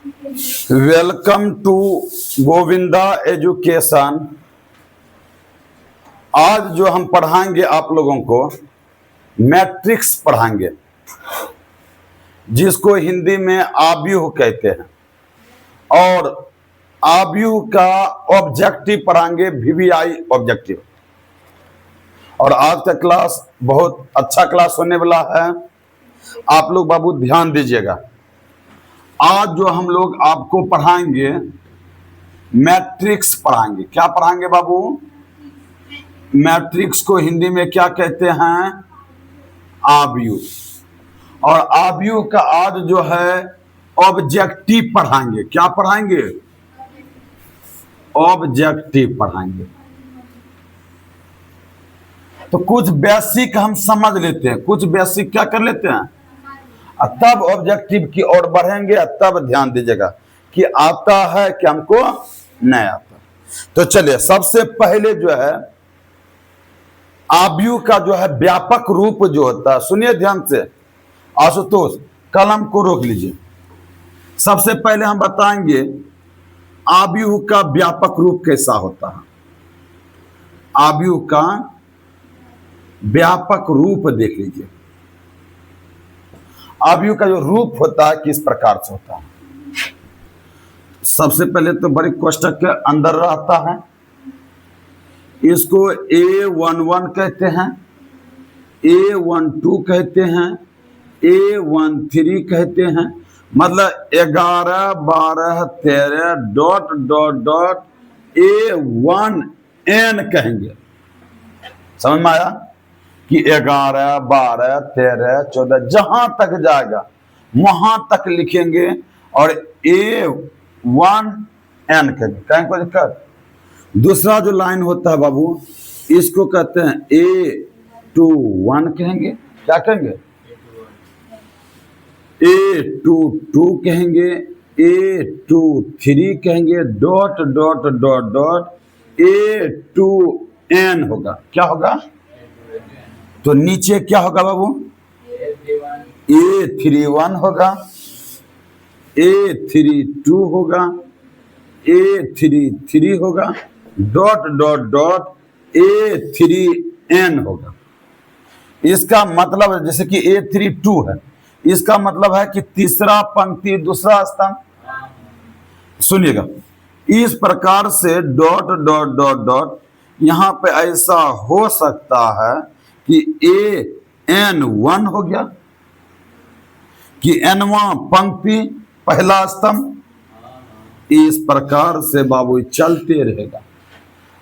Welcome to Govinda education. आज जो हम पढ़ाएंगे आप लोगों को मैट्रिक्स पढ़ाएंगे, जिसको हिंदी में आव्यूह कहते हैं, और आव्यूह का ऑब्जेक्टिव पढ़ाएंगे, वीवीआई ऑब्जेक्टिव। और आज का क्लास बहुत अच्छा क्लास होने वाला है। आप लोग बाबू ध्यान दीजिएगा। आज जो हम लोग आपको पढ़ाएंगे मैट्रिक्स पढ़ाएंगे। क्या पढ़ाएंगे बाबू? मैट्रिक्स को हिंदी में क्या कहते हैं? आव्यूह। और आव्यूह का आज जो है ऑब्जेक्टिव पढ़ाएंगे। क्या पढ़ाएंगे? ऑब्जेक्टिव पढ़ाएंगे। तो कुछ बेसिक हम समझ लेते हैं, कुछ बेसिक क्या कर लेते हैं, तब ऑब्जेक्टिव की ओर बढ़ेंगे। तब ध्यान दीजिएगा कि आता है कि हमको नहीं आता। तो चलिए, सबसे पहले जो है आव्यूह का जो है व्यापक रूप जो होता है, सुनिए ध्यान से। आशुतोष, कलम को रोक लीजिए। सबसे पहले हम बताएंगे आव्यूह का व्यापक रूप कैसा होता है। आव्यूह का व्यापक रूप देख लीजिए। आव्यूह का जो रूप होता है किस प्रकार से होता है। सबसे पहले तो बड़ी कोष्टक के अंदर रहता है। इसको A11 कहते हैं, A12 कहते हैं, A13 कहते हैं। मतलब 11, 12, 13 डॉट डॉट डॉट A1N कहेंगे। समझ में आया कि 11, 12, 13, 14 जहां तक जाएगा वहां तक लिखेंगे और A1N कहेंगे। कहीं कोई दिक्कत? दूसरा जो लाइन होता है बाबू, इसको कहते हैं A21 कहेंगे। क्या कहेंगे? A22 कहेंगे, A23 कहेंगे, dot dot dot dot A2N होगा। क्या होगा? तो नीचे क्या होगा बाबू? A31 होगा, A32 होगा, A33 होगा, डॉट डॉट डॉट A3N होगा। इसका मतलब जैसे कि A32 है, इसका मतलब है कि तीसरा पंक्ति दूसरा स्तंभ। सुनिएगा, इस प्रकार से डॉट डॉट डॉट डॉट यहां पे ऐसा हो सकता है कि AN1 हो गया कि Nवां पंक्ति पहला स्तंभ। इस प्रकार से बाबू चलते रहेगा।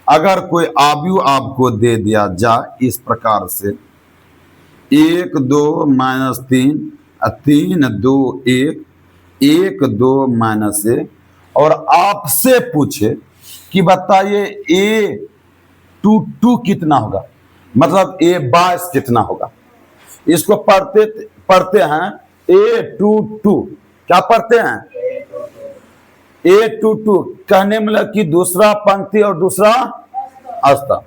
अगर कोई आव्यूह आपको दे दिया जाए इस प्रकार से 1 2 -3 3 2 1 1 2 -1 और आपसे पूछे कि बताइए A22 कितना होगा, मतलब A22 कितना होगा। इसको पढ़ते हैं A22। क्या पढ़ते हैं? A22 कहने में कि दूसरा पंक्ति और दूसरा स्तंभ।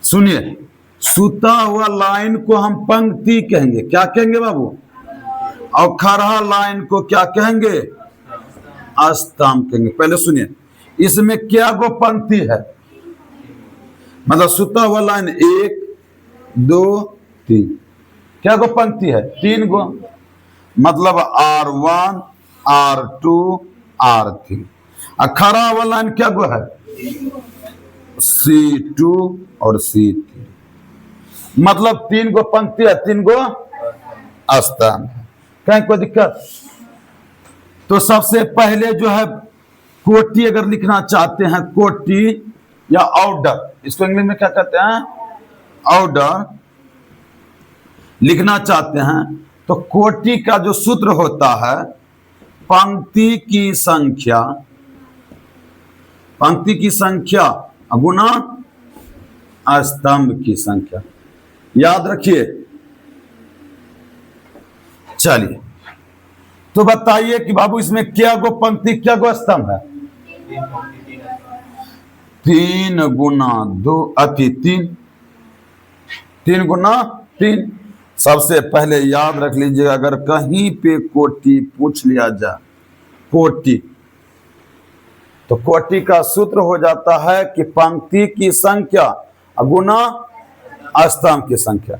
सुनिए, सूता हुआ लाइन को हम पंक्ति कहेंगे। क्या कहेंगे बाबू? और खड़ा लाइन को क्या कहेंगे? स्तंभ कहेंगे। पहले सुनिए, इसमें क्या गो पंक्ति है? मतलब सूता हुआ लाइन 1 2 3, क्या गो पंक्ति है? 3 गो। मतलब R1 R2 R3। खड़ा हुआ लाइन क्या गो है? C2 और C3। मतलब 3 गो पंक्ति है, 3 गो स्तंभ। कहीं कोई दिक्कत? तो सबसे पहले जो है कोटि अगर लिखना चाहते हैं, कोटि या ऑर्डर, इसको इंग्लिश में क्या कहते हैं? ऑर्डर लिखना चाहते हैं तो कोटि का जो सूत्र होता है पंक्ति की संख्या गुना स्तंभ की संख्या। याद रखिए। चलिए, तो बताइए कि बाबू इसमें क्या गो पंक्ति क्या गो स्तंभ है? 3 गुना 2 3 3 गुना 3। सबसे पहले याद रख लीजिएगा, अगर कहीं पे कोटि पूछ लिया जाए कोटि। तो कोटि का सूत्र हो जाता है कि पंक्ति की संख्या गुना स्तंभ की संख्या।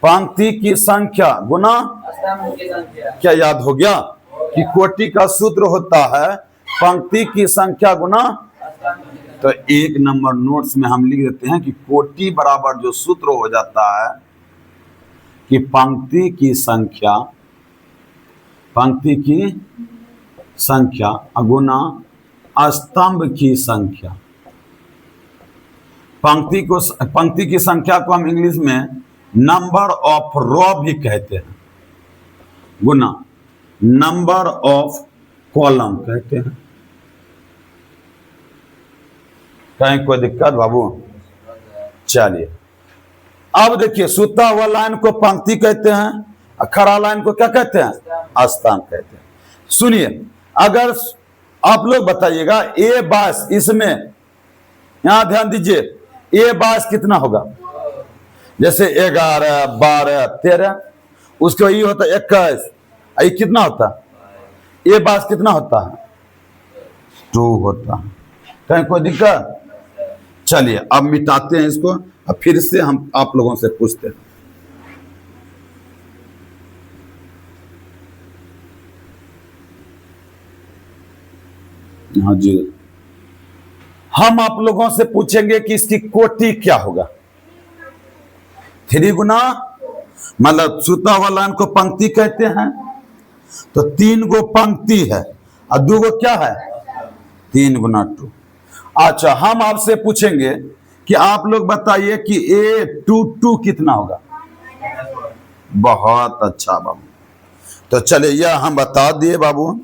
पंक्ति की संख्या गुना स्तंभ की संख्या। क्या याद हो गया कि कोटि का सूत्र होता है पंक्ति की संख्या गुना। तो एक नंबर नोट्स में हम लिख देते हैं कि कोटि बराबर जो सूत्र हो जाता है कि पंक्ति की संख्या गुना स्तंभ की संख्या। पंक्ति की संख्या को हम इंग्लिश में नंबर ऑफ रो भी कहते हैं, गुना नंबर ऑफ कॉलम कहते हैं। कहीं कोई दिक्कत बाबू? चलिए अब देखिए, सूता हुआ लाइन को पंक्ति कहते हैं और खड़ा लाइन को क्या कहते हैं? स्तंभ कहते हैं। सुनिए, अगर आप लोग बताइएगा ए बास, इसमें यहां ध्यान दीजिए, ए बास कितना होगा? जैसे 11, 12, 13, उसके ये होता है 21, ये कितना होता है? ए बास कितना होता है? 2 होता है। कहीं कोई दिक्कत? चलिए अब मिटाते हैं इसको, अब फिर से हम आप लोगों से पूछते हैं। हाँ जी, हम आप लोगों से पूछेंगे कि इसकी कोटि क्या होगा। 3 गुना, मतलब सूता हुआ लाइन को पंक्ति कहते हैं, तो 3 गो पंक्ति है और 2 गो क्या है? 3 गुना 2। अच्छा, हम आपसे पूछेंगे कि आप लोग बताइए कि A22 कितना होगा? बहुत अच्छा बाबू, तो चलिए यह हम बता दिए बाबू।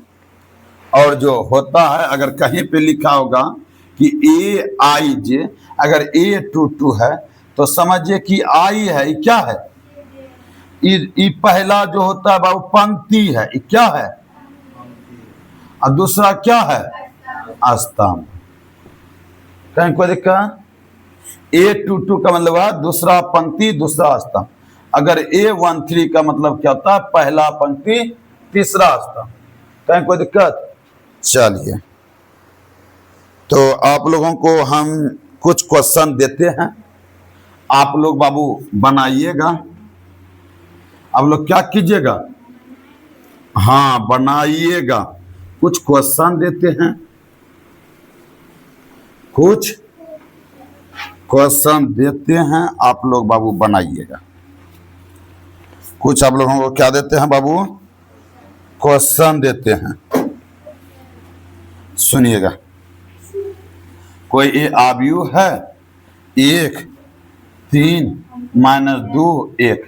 और जो होता है, अगर कहीं पे लिखा होगा कि AIJ, अगर A22 है तो समझिए कि I है, ये क्या है? ये पहला जो होता है बाबू पंक्ति है, ये क्या है? और दूसरा क्या है? स्तंभ। कहीं कोई दिक्कत? A22 का मतलब है दूसरा पंक्ति दूसरा स्तंभ। अगर A13 का मतलब क्या होता है? पहला पंक्ति तीसरा स्तंभ। कहीं कोई दिक्कत? चलिए, तो आप लोगों को हम कुछ क्वेश्चन देते हैं, आप लोग बाबू बनाइएगा। आप लोग क्या कीजिएगा? हाँ बनाइएगा। कुछ क्वेश्चन देते हैं, कुछ क्वेश्चन देते हैं, आप लोग बाबू बनाइएगा। कुछ आप लोगों को क्या देते हैं बाबू? क्वेश्चन देते हैं। सुनिएगा, कोई ये आव्यूह है 1, 3, -2, 1।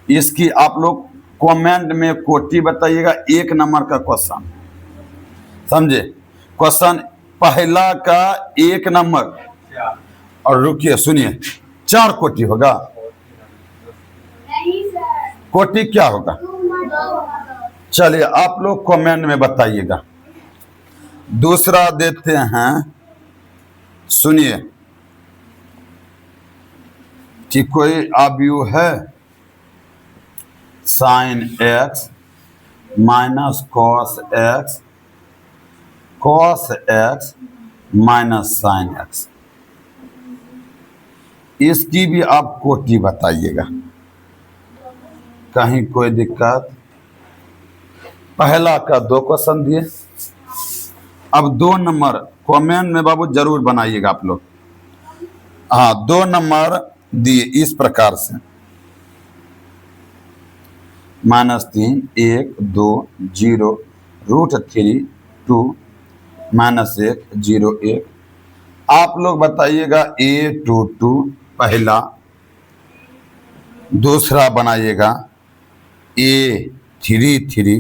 इसकी आप लोग कमेंट में कोटि बताइएगा। 1 नंबर का क्वेश्चन, समझे? क्वेश्चन पहला का 1 नंबर, और रुकिए सुनिए, 4 कोटि होगा। कोटि क्या होगा? चलिए आप लोग कमेंट में बताइएगा। दूसरा देते हैं, सुनिए, कि कोई आव्यूह है sin x minus cos x, cos x minus sin x। इसकी भी आप कोटि बताइएगा। कहीं कोई दिक्कत? पहला का 2 क्वेश्चन दिए। अब 2 नंबर कमेंट में बाबू जरूर बनाइएगा आप लोग। हाँ 2 नंबर दिए इस प्रकार से, -3, 1, 2, 0, √3, 2, -1, 0, 1। आप लोग बताइएगा A22 पहला, दूसरा बनाइएगा A33,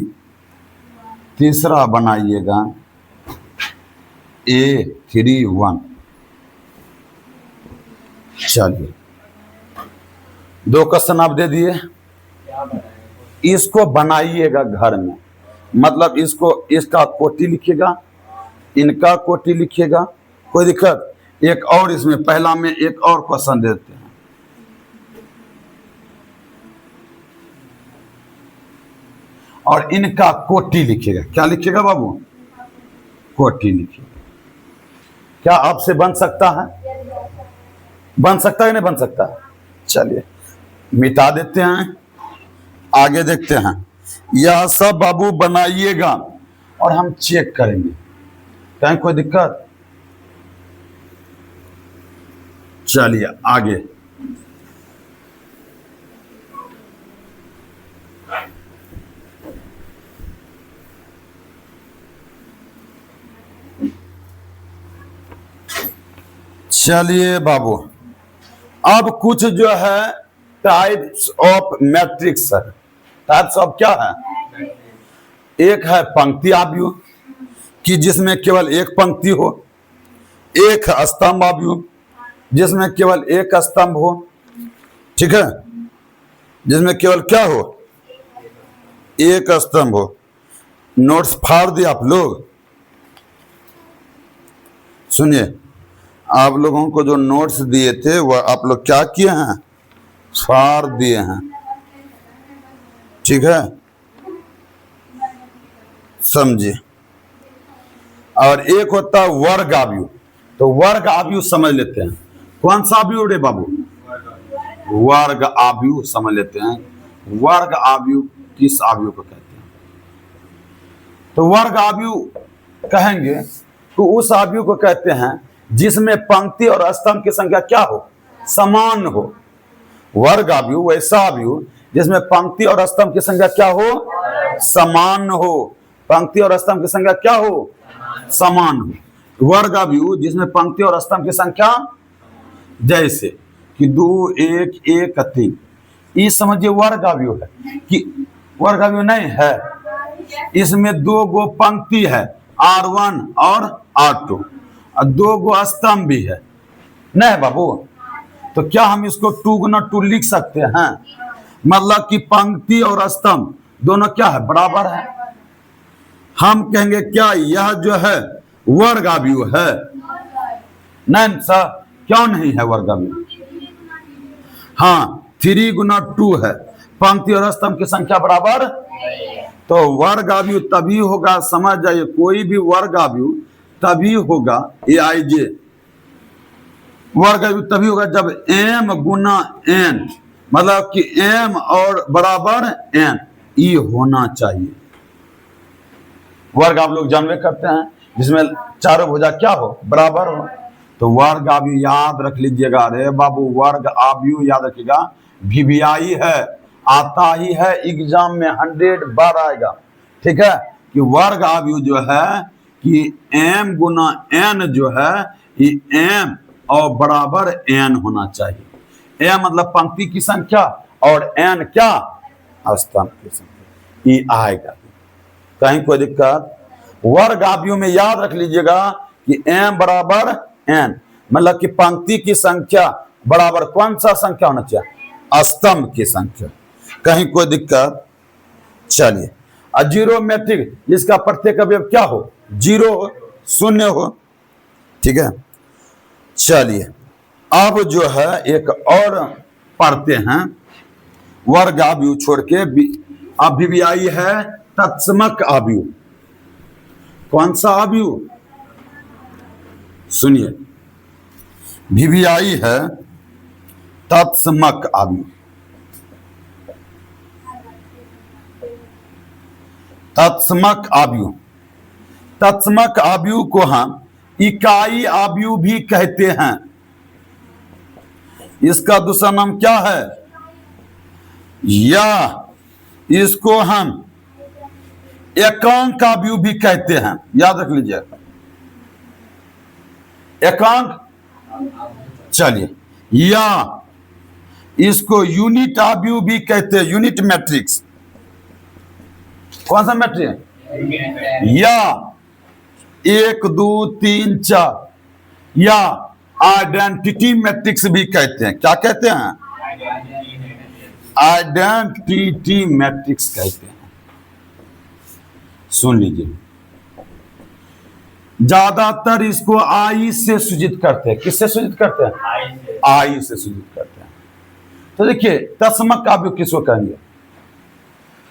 तीसरा बनाइएगा A31। चलिए 2 क्वेश्चन आप दे दिए, इसको बनाइएगा घर में। मतलब इसको, इसका कोटि लिखिएगा, इनका कोटि लिखिएगा। कोई दिक्कत? एक और इसमें पहला में एक और क्वेश्चन देते हैं। और इनका कोटि लिखिएगा। क्या लिखिएगा बाबू? कोटि लिखिएगा। क्या आपसे बन सकता है? बन सकता है कि नहीं बन सकता? चलिए मिटा देते हैं, आगे देखते हैं। यह सब बाबू बनाइएगा और हम चेक करेंगे, कहीं कोई दिक्कत? चलिए आगे। चलिए बाबू, अब कुछ जो है टाइप्स ऑफ मैट्रिक्स है। टाइप्स ऑफ क्या है? एक है पंक्ति आव्यूह कि जिसमें केवल एक पंक्ति हो, एक स्तंभ आव्यूह जिसमें केवल एक स्तंभ हो, ठीक है, जिसमें केवल क्या हो? एक स्तंभ हो। नोट्स फाड़ दिए आप लोग? सुनिए, आप लोगों को जो नोट्स दिए थे वह आप लोग क्या किए हैं? फाड़ दिए हैं, ठीक है, समझिए। और एक होता है वर्ग आव्यूह। तो वर्ग आव्यूह समझ लेते हैं। कौन सा आव्यूह रे बाबू? वर्ग आव्यूह समझ लेते हैं। वर्ग आव्यूह किस आव्यूह को कहते हैं? तो वर्ग आव्यूह कहेंगे तो उस आव्यूह को कहते हैं जिसमें पंक्ति और स्तंभ की संख्या क्या हो? समान हो। वर्ग आव्यूह वैसा आव्यूह जिसमें पंक्ति और स्तंभ की संख्या क्या हो? समान हो। पंक्ति और स्तंभ की संख्या क्या हो? समान हो। वर्ग आव्यूह जिसमें पंक्ति और स्तंभ की संख्या, जैसे कि 2 1 1 3, ये समझिए वर्ग आव्यूह है। कि वर्ग आव्यूह नहीं है, इसमें 2 गो पंक्ति है R1 और R2 और 2 गो स्तंभ भी है, नहीं बाबू? तो क्या हम इसको 2 गुना 2 लिख सकते हैं? मतलब कि पंक्ति और स्तंभ दोनों क्या है? बराबर है। हम कहेंगे क्या यह जो है वर्ग आव्यूह है? नहीं सर, क्यों नहीं है वर्ग आव्यूह? हाँ, 3 गुना 2 है, पंक्ति और स्तंभ की संख्या बराबर। तो वर्ग आव्यूह तभी होगा, समझ जाइए, कोई भी वर्ग आव्यूह तभी होगा, AIJ वर्ग आव्यूह तभी होगा जब m गुना n, मतलब कि m और बराबर n, ये होना चाहिए। वर्ग आप लोग जानवे करते हैं जिसमें चारों भुजा क्या हो? बराबर हो। तो वर्ग आव्यूह याद रख लीजिएगा। अरे बाबू, वर्ग आव्यूह याद रखिएगा, VVI है, आता ही है एग्जाम में 100 बार आएगा, ठीक है, कि वर्ग आव्यूह जो है कि m गुना n जो है ये m और बराबर n होना चाहिए। m मतलब पंक्ति की संख्या और n क्या? स्तंभ की संख्या। ये आएगा, कहीं कोई दिक्कत? वर्ग आव्यूह में याद रख लीजिएगा कि m बराबर n, मतलब कि पंक्ति की संख्या बराबर कौन सा संख्या होना चाहिए? स्तंभ की संख्या। कहीं कोई दिक्कत? चलिए, जीरो मैट्रिक जिसका प्रत्येक अवयव क्या हो? 0 हो, 0 हो, ठीक है। चलिए अब जो है एक और पढ़ते हैं वर्ग आव्यूह छोड़ के। अब VVI है तत्समक आव्यूह। कौन सा आव्यूह? सुनिए, VVI है तत्समक आव्यूह। तत्समक आव्यूह, तत्समक आव्यूह को हम इकाई आव्यूह भी कहते हैं। इसका दूसरा नाम क्या है? या इसको हम एकांक आव्यूह भी कहते हैं। याद रख लीजिए, एकांक। चलिए, या इसको यूनिट आव्यूह भी कहते हैं, यूनिट मैट्रिक्स। कौन सा मैट्रिक्स? या 1 2 3 4, या आइडेंटिटी मैट्रिक्स भी कहते हैं। क्या कहते हैं? आइडेंटिटी मैट्रिक्स कहते हैं। सुन लीजिए, ज्यादातर इसको आई से सूचित करते हैं। किससे सूचित करते हैं? आई से सूचित करते हैं। तो देखिए, तत्समक आव्यूह किसको कहेंगे?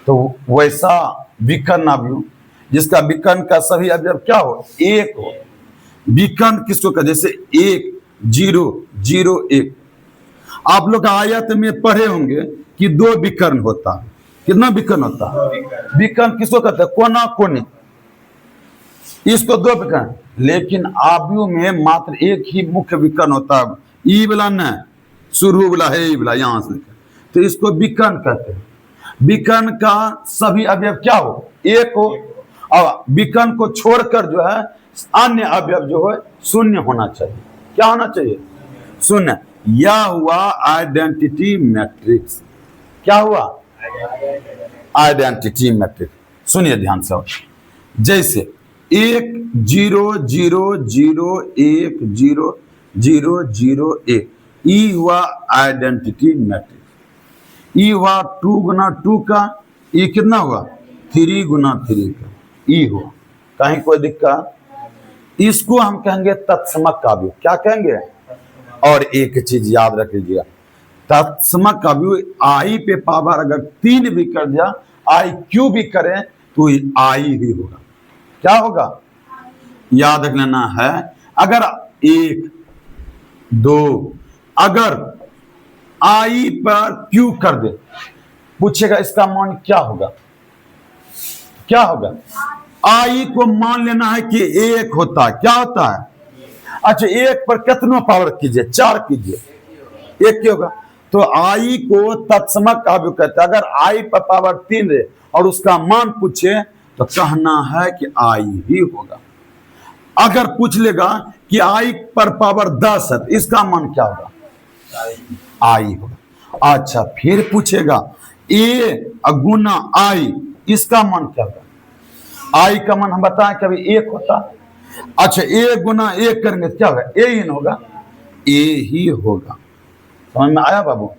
तो वैसा विकर्ण अवयव जिसका विकर्ण का सभी अवयव क्या हो, एक हो। विकर्ण किसको कहते, जैसे 1 0 0 1। आप लोग आयत में पढ़े होंगे कि 2 विकर्ण होता है। कितना विकर्ण होता है? विकर्ण किसको कहते हैं? कोना कोनी, इसको 2 विकर्ण। लेकिन आव्यूह में मात्र एक ही मुख्य विकर्ण होता है, ई वाला न, शुरू वाला है, ई वाला यहां से, तो इसको विकर्ण कहते हैं। विकर्ण का सभी अवयव क्या हो, एक हो, और विकर्ण को छोड़कर जो है अन्य अवयव जो है शून्य होना चाहिए। क्या होना चाहिए? शून्य। यह हुआ आइडेंटिटी मैट्रिक्स। क्या हुआ? Identity matrix. सुनिए ध्यान से, जैसे 1 0 0 0 1 0 0 0 1, ई हुआ आइडेंटिटी मैट्रिक्स। ई हुआ 2 गुना 2 का, ई कितना हुआ 3 गुना 3 का, ई हुआ। कहीं कोई दिक्कत? इसको हम कहेंगे तत्समक अवयव। क्या कहेंगे? और एक चीज याद रख लीजिएगा, तत्समक अवयव आई पे पावर अगर 3 भी कर दिया, आई क्यू भी करें तो आई ही होगा। क्या होगा? याद रख लेना है। अगर 1 2 अगर आई पर क्यू कर दे, पूछेगा इसका मान क्या होगा? क्या होगा? आई को मान लेना है कि 1 होता है। क्या होता है? अच्छा, 1 पर कितना पावर कीजिए? 4 कीजिए, 1 क्या होगा? तो आई को तत्समक अवयव कहते हैं। अगर आई पर पावर 3 है और उसका मान पूछे तो कहना है कि आई ही होगा। अगर पूछ लेगा कि आई पर पावर 10 है, तो इसका मान क्या होगा? आई होगा। अच्छा, फिर पूछेगा ए गुना आई, इसका मान क्या होगा? आई का मान हम बताएं कभी 1 होता। अच्छा, ए गुना 1 करेंगे तो क्या होगा? ए ही होगा, ए ही होगा। समझ में आया बाबू?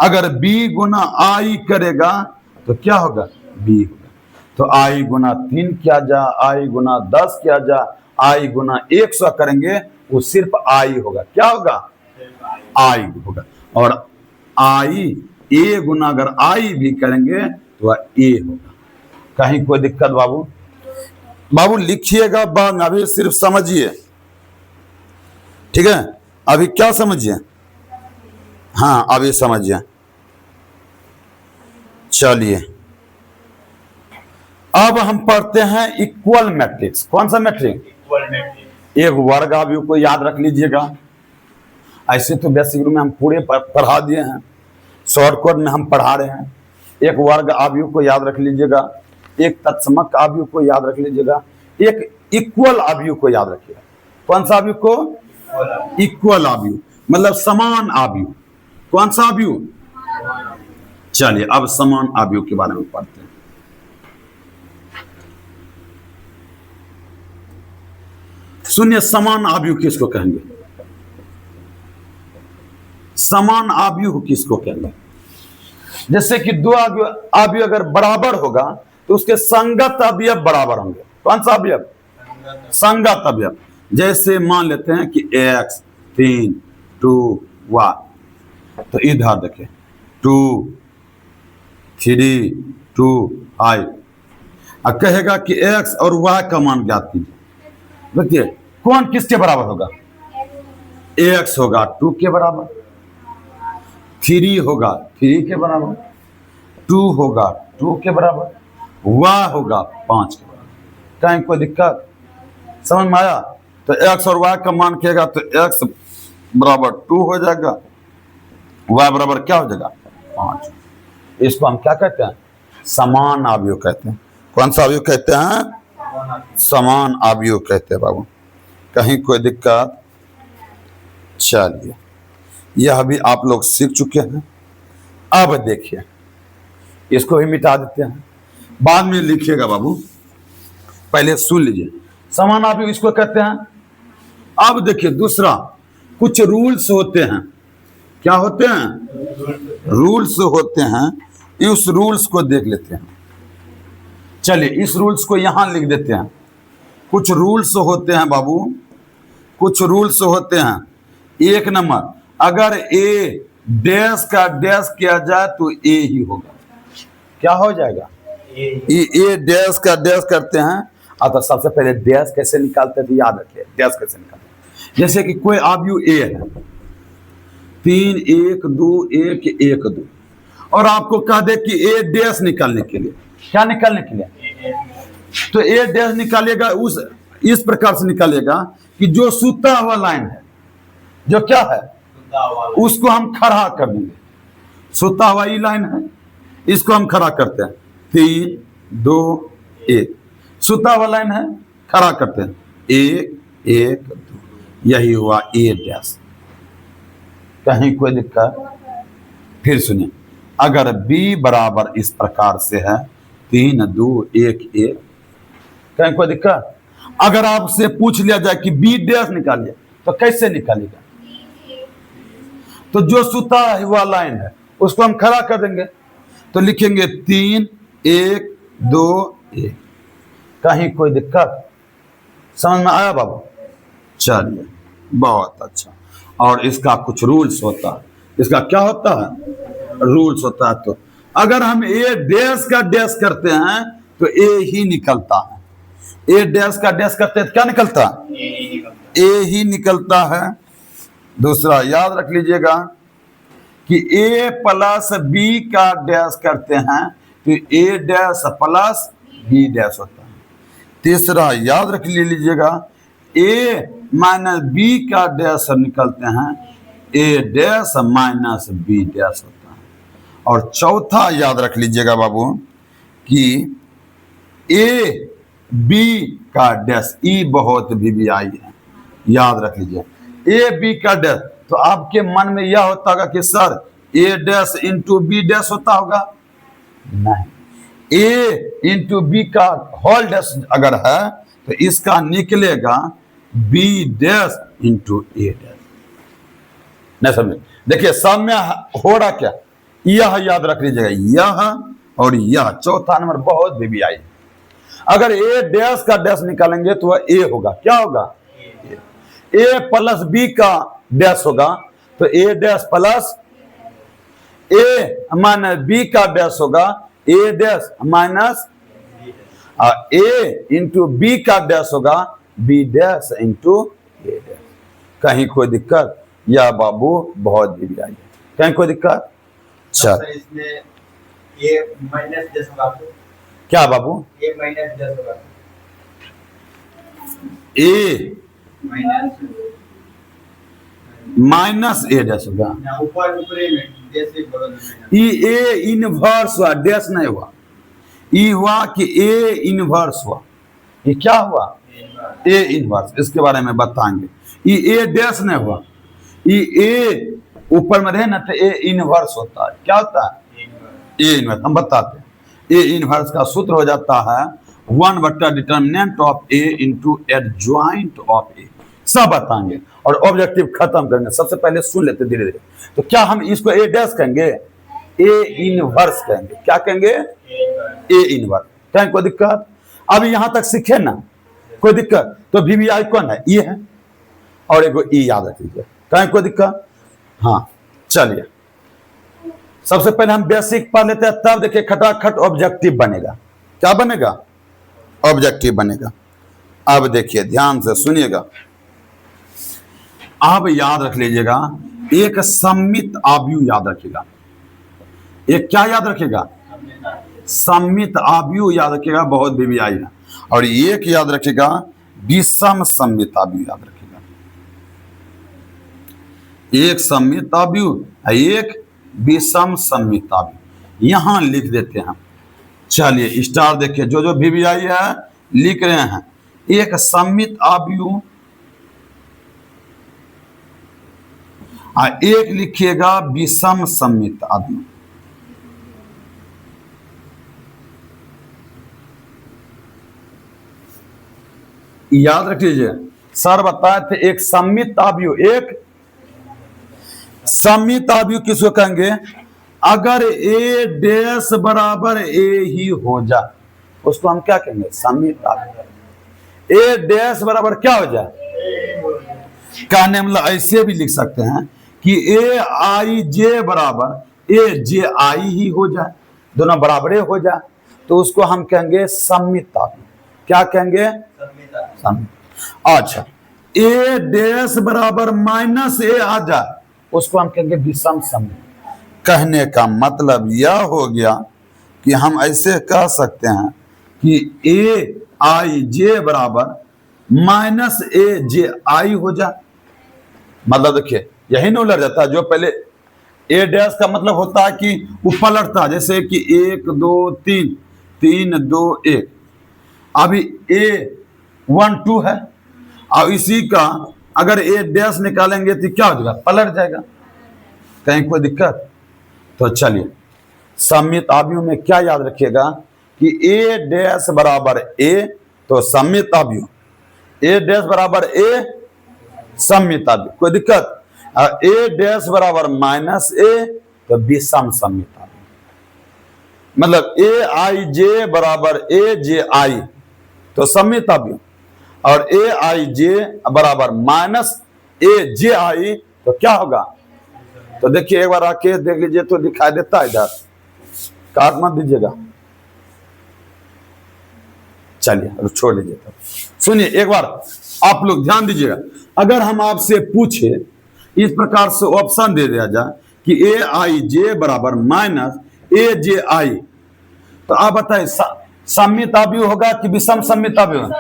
अगर बी गुना आई करेगा तो क्या होगा? बी होगा। तो आई गुना 3 किया जा, आई गुना 10 किया जा, आई गुना 100 करेंगे, वो सिर्फ आई होगा। क्या होगा? आई होगा। और आई ए गुना अगर आई भी करेंगे तो वह ए होगा। कहीं कोई दिक्कत बाबू? बाबू लिखिएगा, बाद अभी सिर्फ समझिए, ठीक है? अभी क्या समझिए? हाँ, अभी समझिए। चलिए, अब हम पढ़ते हैं इक्वल मैट्रिक्स। कौन सा मैट्रिक्स? Equal matrix. एक वर्ग अवयव को याद रख लीजिएगा। ऐसे तो बेसिक में हम पूरे पढ़ा दिए हैं, शॉर्टकट में हम पढ़ा रहे हैं। एक वर्ग अवयव को याद रख लीजिएगा, एक तत्समक अवयव को याद रख लीजिएगा, एक इक्वल अवयव को याद रखिएगा। कौन सा अवयव को? इक्वल अवयव, मतलब समान अवयव। कौन सा अवयव? चलिए, अब समान अवयव के बारे में पढ़ते हैं। सुनिए, समान अवयव किसको कहेंगे? समान अवयव किसको कहेंगे? जैसे कि 2 अवयव अगर बराबर होगा तो उसके संगत अवयव बराबर होंगे। कौन सा अवयव? संगत अवयव। जैसे मान लेते हैं कि x 3 2 y, तो इधर देखें 2 3 2 5, अब कहेगा कि x और y का मान ज्ञात कीजिए। देखिए, कौन किसके बराबर होगा? x होगा 2 के बराबर, 3 होगा 3 के बराबर, 2 होगा 2 के बराबर, y होगा 5 के बराबर। कहीं कोई दिक्कत? समझ में आया? तो x और y का मान कहेगा तो x बराबर 2 हो जाएगा, y बराबर क्या हो जाएगा? 5। इसको हम क्या कहते हैं? समान अवयव कहते हैं। कौन सा अवयव कहते हैं? समान अवयव कहते हैं बाबू। कहीं कोई दिक्कत? चलिए, यह भी आप लोग सीख चुके हैं। अब देखिए, इसको भी मिटा देते हैं, बाद में लिखिएगा बाबू, पहले सुन लीजिए। समान अवयव इसको कहते हैं। अब देखिए दूसरा, कुछ रूल्स होते हैं। क्या होते हैं? रूल्स होते हैं। इस रूल्स को देख लेते हैं। चलिए, इस रूल्स को यहां लिख देते हैं। कुछ रूल्स होते हैं बाबू, कुछ रूल्स होते हैं। 1 नंबर, अगर ए डैश का डैश किया जाए तो ए ही होगा। क्या हो जाएगा? ए डैश का डैश करते हैं। तो सबसे पहले डैश कैसे निकालते थे याद रखिए, डैश कैसे निकालते। जैसे कि कोई आव्यू ए है 3 1 2 1 1 2 और आपको कह दे कि ए डैश निकालने के लिए, क्या निकालने के लिए? तो ए डैश निकालेगा उस इस प्रकार से निकालेगा कि जो सूता हुआ लाइन है, जो क्या है, उसको हम खड़ा कर देंगे। सूता हुआ ई लाइन है, इसको हम खड़ा करते हैं 3 2 1। सूता हुआ लाइन है, खड़ा करते हैं 1 1 2। यही हुआ ए डैश। कहीं कोई दिक्कत? फिर सुनिए, अगर b बराबर इस प्रकार से है 3 2 1 1, कहीं कोई दिक्कत? अगर आपसे पूछ लिया जाए कि b डैश निकालिए तो कैसे निकालेगा? तो जो सूता हुआ लाइन है उसको हम खड़ा कर देंगे, तो लिखेंगे 3 1 2 1। कहीं कोई दिक्कत? समझ में आया बाबू? चलिए, बहुत अच्छा। और इसका कुछ रूल्स होता है। इसका क्या होता है? रूल्स होता है। तो अगर हम ए डैश का डैश करते हैं तो ए ही निकलता है। ए डैश का डैश करते हैं तो क्या निकलता है? ए ही निकलता है। दूसरा याद रख लीजिएगा कि ए प्लस बी का डैश करते हैं तो ए डैश प्लस बी डैश होता है। तीसरा याद रख लीजिएगा, ए माइनस बी का डैश निकलते हैं, ए डैश माइनस बी डैश होता है। और चौथा याद रख लीजिएगा बाबू कि ए बी का डैश, ई बहुत वीवीआई है, याद रख लीजिए। ए बी का डैश, तो आपके मन में यह होता होगा कि सर ए डैश इंटू बी डैश होता होगा? नहीं, ए इंटू बी का होल डैश अगर है तो इसका निकलेगा बी डैश इंटू ए डैश। नहीं समझे? देखिए सब में हो रहा क्या, यह याद रख लीजिएगा, यह और यह चौथा नंबर बहुत वीवीआई। अगर ए डैश का डैश निकालेंगे तो वह ए होगा, क्या होगा? ए प्लस बी का डैश होगा तो ए डैश प्लस ए माइनस बी का डैश होगा A dash minus A into B का डैश होगा बी डैश इंटू ए डैश। कहीं कोई दिक्कत? या बाबू बहुत वीवीआई है। कहीं कोई दिक्कत? चल, इसमें ए माइनस डैश होगा क्या बाबू? ए माइनस डैश होगा, ए माइनस ए डैश होगा। ऊपर ऊपर में जैसे बगल में ई ए इनवर्स हुआ, डैश नहीं हुआ। ई हुआ कि ए इनवर्स हुआ। ये क्या हुआ? A inverse. इसके बारे में बताएंगे। ई ए डैश नहीं हुआ, ई ए ऊपर में रहे ना तो ए इनवर्स होता है। क्या होता है? A inverse. हम बताते हैं। ए इनवर्स का सूत्र हो जाता है 1 determinant of A into adjoint of A. सब बताएंगे और ऑब्जेक्टिव खत्म करेंगे। सबसे पहले सुन लेते धीरे धीरे। तो क्या हम इसको ए डैश कहेंगे? ए इनवर्स कहेंगे। क्या कहेंगे? A inverse. कहें कोई दिक्कत? अब यहां तक सीखे ना, कोई दिक्कत? तो वीवीआई कौन है? ये है और एगो ई याद रख लीजिए। कहें कोई दिक्कत? हाँ चलिए, सबसे पहले हम बेसिक पढ़ लेते हैं, तब देखिए खटाखट ऑब्जेक्टिव बनेगा। क्या बनेगा? ऑब्जेक्टिव बनेगा। अब देखिए ध्यान से सुनिएगा। अब याद रख लीजिएगा, एक सममित आव्यूह याद रखिएगा। एक क्या याद रखिएगा? सममित आव्यूह याद रखिएगा, बहुत वीवीआई है। और एक याद रखिएगा विषम सममित आव्यूह याद रखिएगा। एक सममित आव्यूह, एक विषम सममित आव्यूह। यहां लिख देते हैं। चलिए स्टार देखिए, जो जो वीवीआई है लिख रहे हैं। एक सममित आव्यूह, एक लिखिएगा विषम सममित आव्यूह। याद रख लीजिए, सर बताए थे एक सममित आव्यूह, एक सममित आव्यूह किसको कहेंगे? अगर ए डैश बराबर ए ही हो जाए उसको हम क्या कहेंगे? सममित आव्यूह। ए डैश बराबर क्या हो जाए? कहने मतलब ऐसे भी लिख सकते हैं कि ए आई जे बराबर ए जे आई ही हो जाए। दोनों बराबरे हो जाए तो उसको हम कहेंगे सम्मित अवयव। क्या कहेंगे? सम्मित। अच्छा, ए डैश बराबर माइनस ए आ जाए उसको हम कहेंगे विषम सम्मित। कहने का मतलब यह हो गया कि हम ऐसे कह सकते हैं कि ए आई जे बराबर माइनस ए जे आई हो जाए। मतलब देखिए यही ना उलट जाता है। जो पहले ए डैश का मतलब होता है कि वो पलटता है, जैसे कि 1 2 3 3 2 1। अभी ए 1 2 है और इसी का अगर ए डैश निकालेंगे तो क्या हो जाएगा? पलट जाएगा। कहीं कोई दिक्कत? तो चलिए सम्मित अवयव में क्या याद रखिएगा कि ए डैश बराबर ए तो सम्मित अवयव, ए डैश बराबर ए सम्मित अवयव। कोई दिक्कत? ए डैश बराबर माइनस ए तो विषम सम्मित अवयव। मतलब ए आई जे बराबर ए जे आई तो सम्मित अवयव, और ए आई जे बराबर माइनस ए जे आई तो क्या होगा? तो देखिए एक बार आके देख लीजिए तो दिखाई देता है। इधर काट मत दीजिएगा, चलिए छोड़ लीजिए। तो सुनिए एक बार आप लोग ध्यान दीजिएगा। अगर हम आपसे पूछे इस प्रकार से ऑप्शन दे दिया जाए कि ए आई जे बराबर माइनस ए जे आई, तो आप बताइए सम्मित अवयव होगा कि विषम सम्मित अवयव?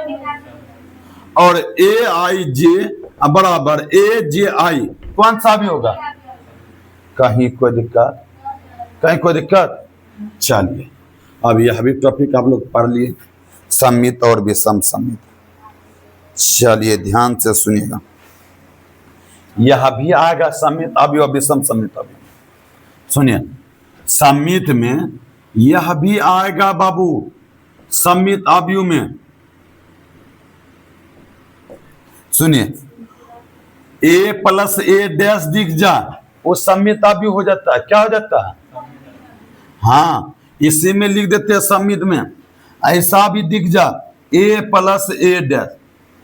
और ए आई जे बराबर ए जे आई कौन सा अवयव होगा? कहीं कोई दिक्कत? कहीं कोई दिक्कत? चलिए अब यह भी टॉपिक आप लोग पढ़ लिए, सम्मित और विषम सम्मित। चलिए ध्यान से सुनिएगा, यह भी आएगा सम्मित अवयव और विषम सम्मित अवयव। सुनिए सम्मित में यह भी आएगा बाबू, सम्मित अवयव में सुनिए ए प्लस ए डैश दिख जाए वो सम्मित अवयव हो जाता है। क्या हो जाता है? हाँ, इसी में लिख देते हैं सम्मित में। ऐसा भी दिख जाए ए प्लस ए डैश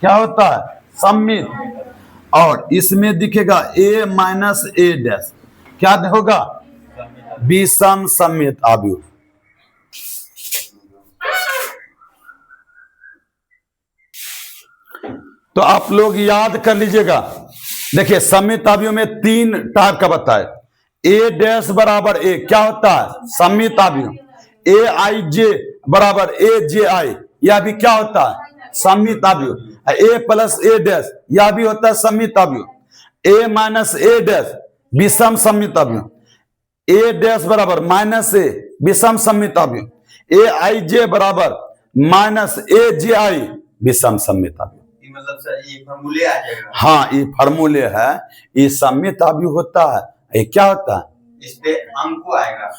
क्या होता है? सम्मित। और इसमें दिखेगा ए माइनस ए डैश क्या होगा? विषम सम्मित अवयव। तो आप लोग याद कर लीजिएगा। देखिए सम्मित अवयव में 3 टाइप का बताए। ए डैश बराबर ए क्या होता है? सम्मित अवयव। ए आई जे बराबर ए जे आई यह भी क्या होता है? सम्मित अवयव। ए प्लस ए डैश यह भी होता है सम्मित अवयव। ए माइनस ए डैश विषम सम्मित अवयव। ए डैश बराबर माइनस ए विषम सम्मित अवयव। ए आई जे बराबर माइनस ए जे आई विषम सम्मित अवयव। मतलब सर ये फॉर्मूले आ जाएगा। हाँ ये फॉर्मूले है, ये सम्मित अवयव होता है। ये क्या होता है? इस पे अंक आएगा।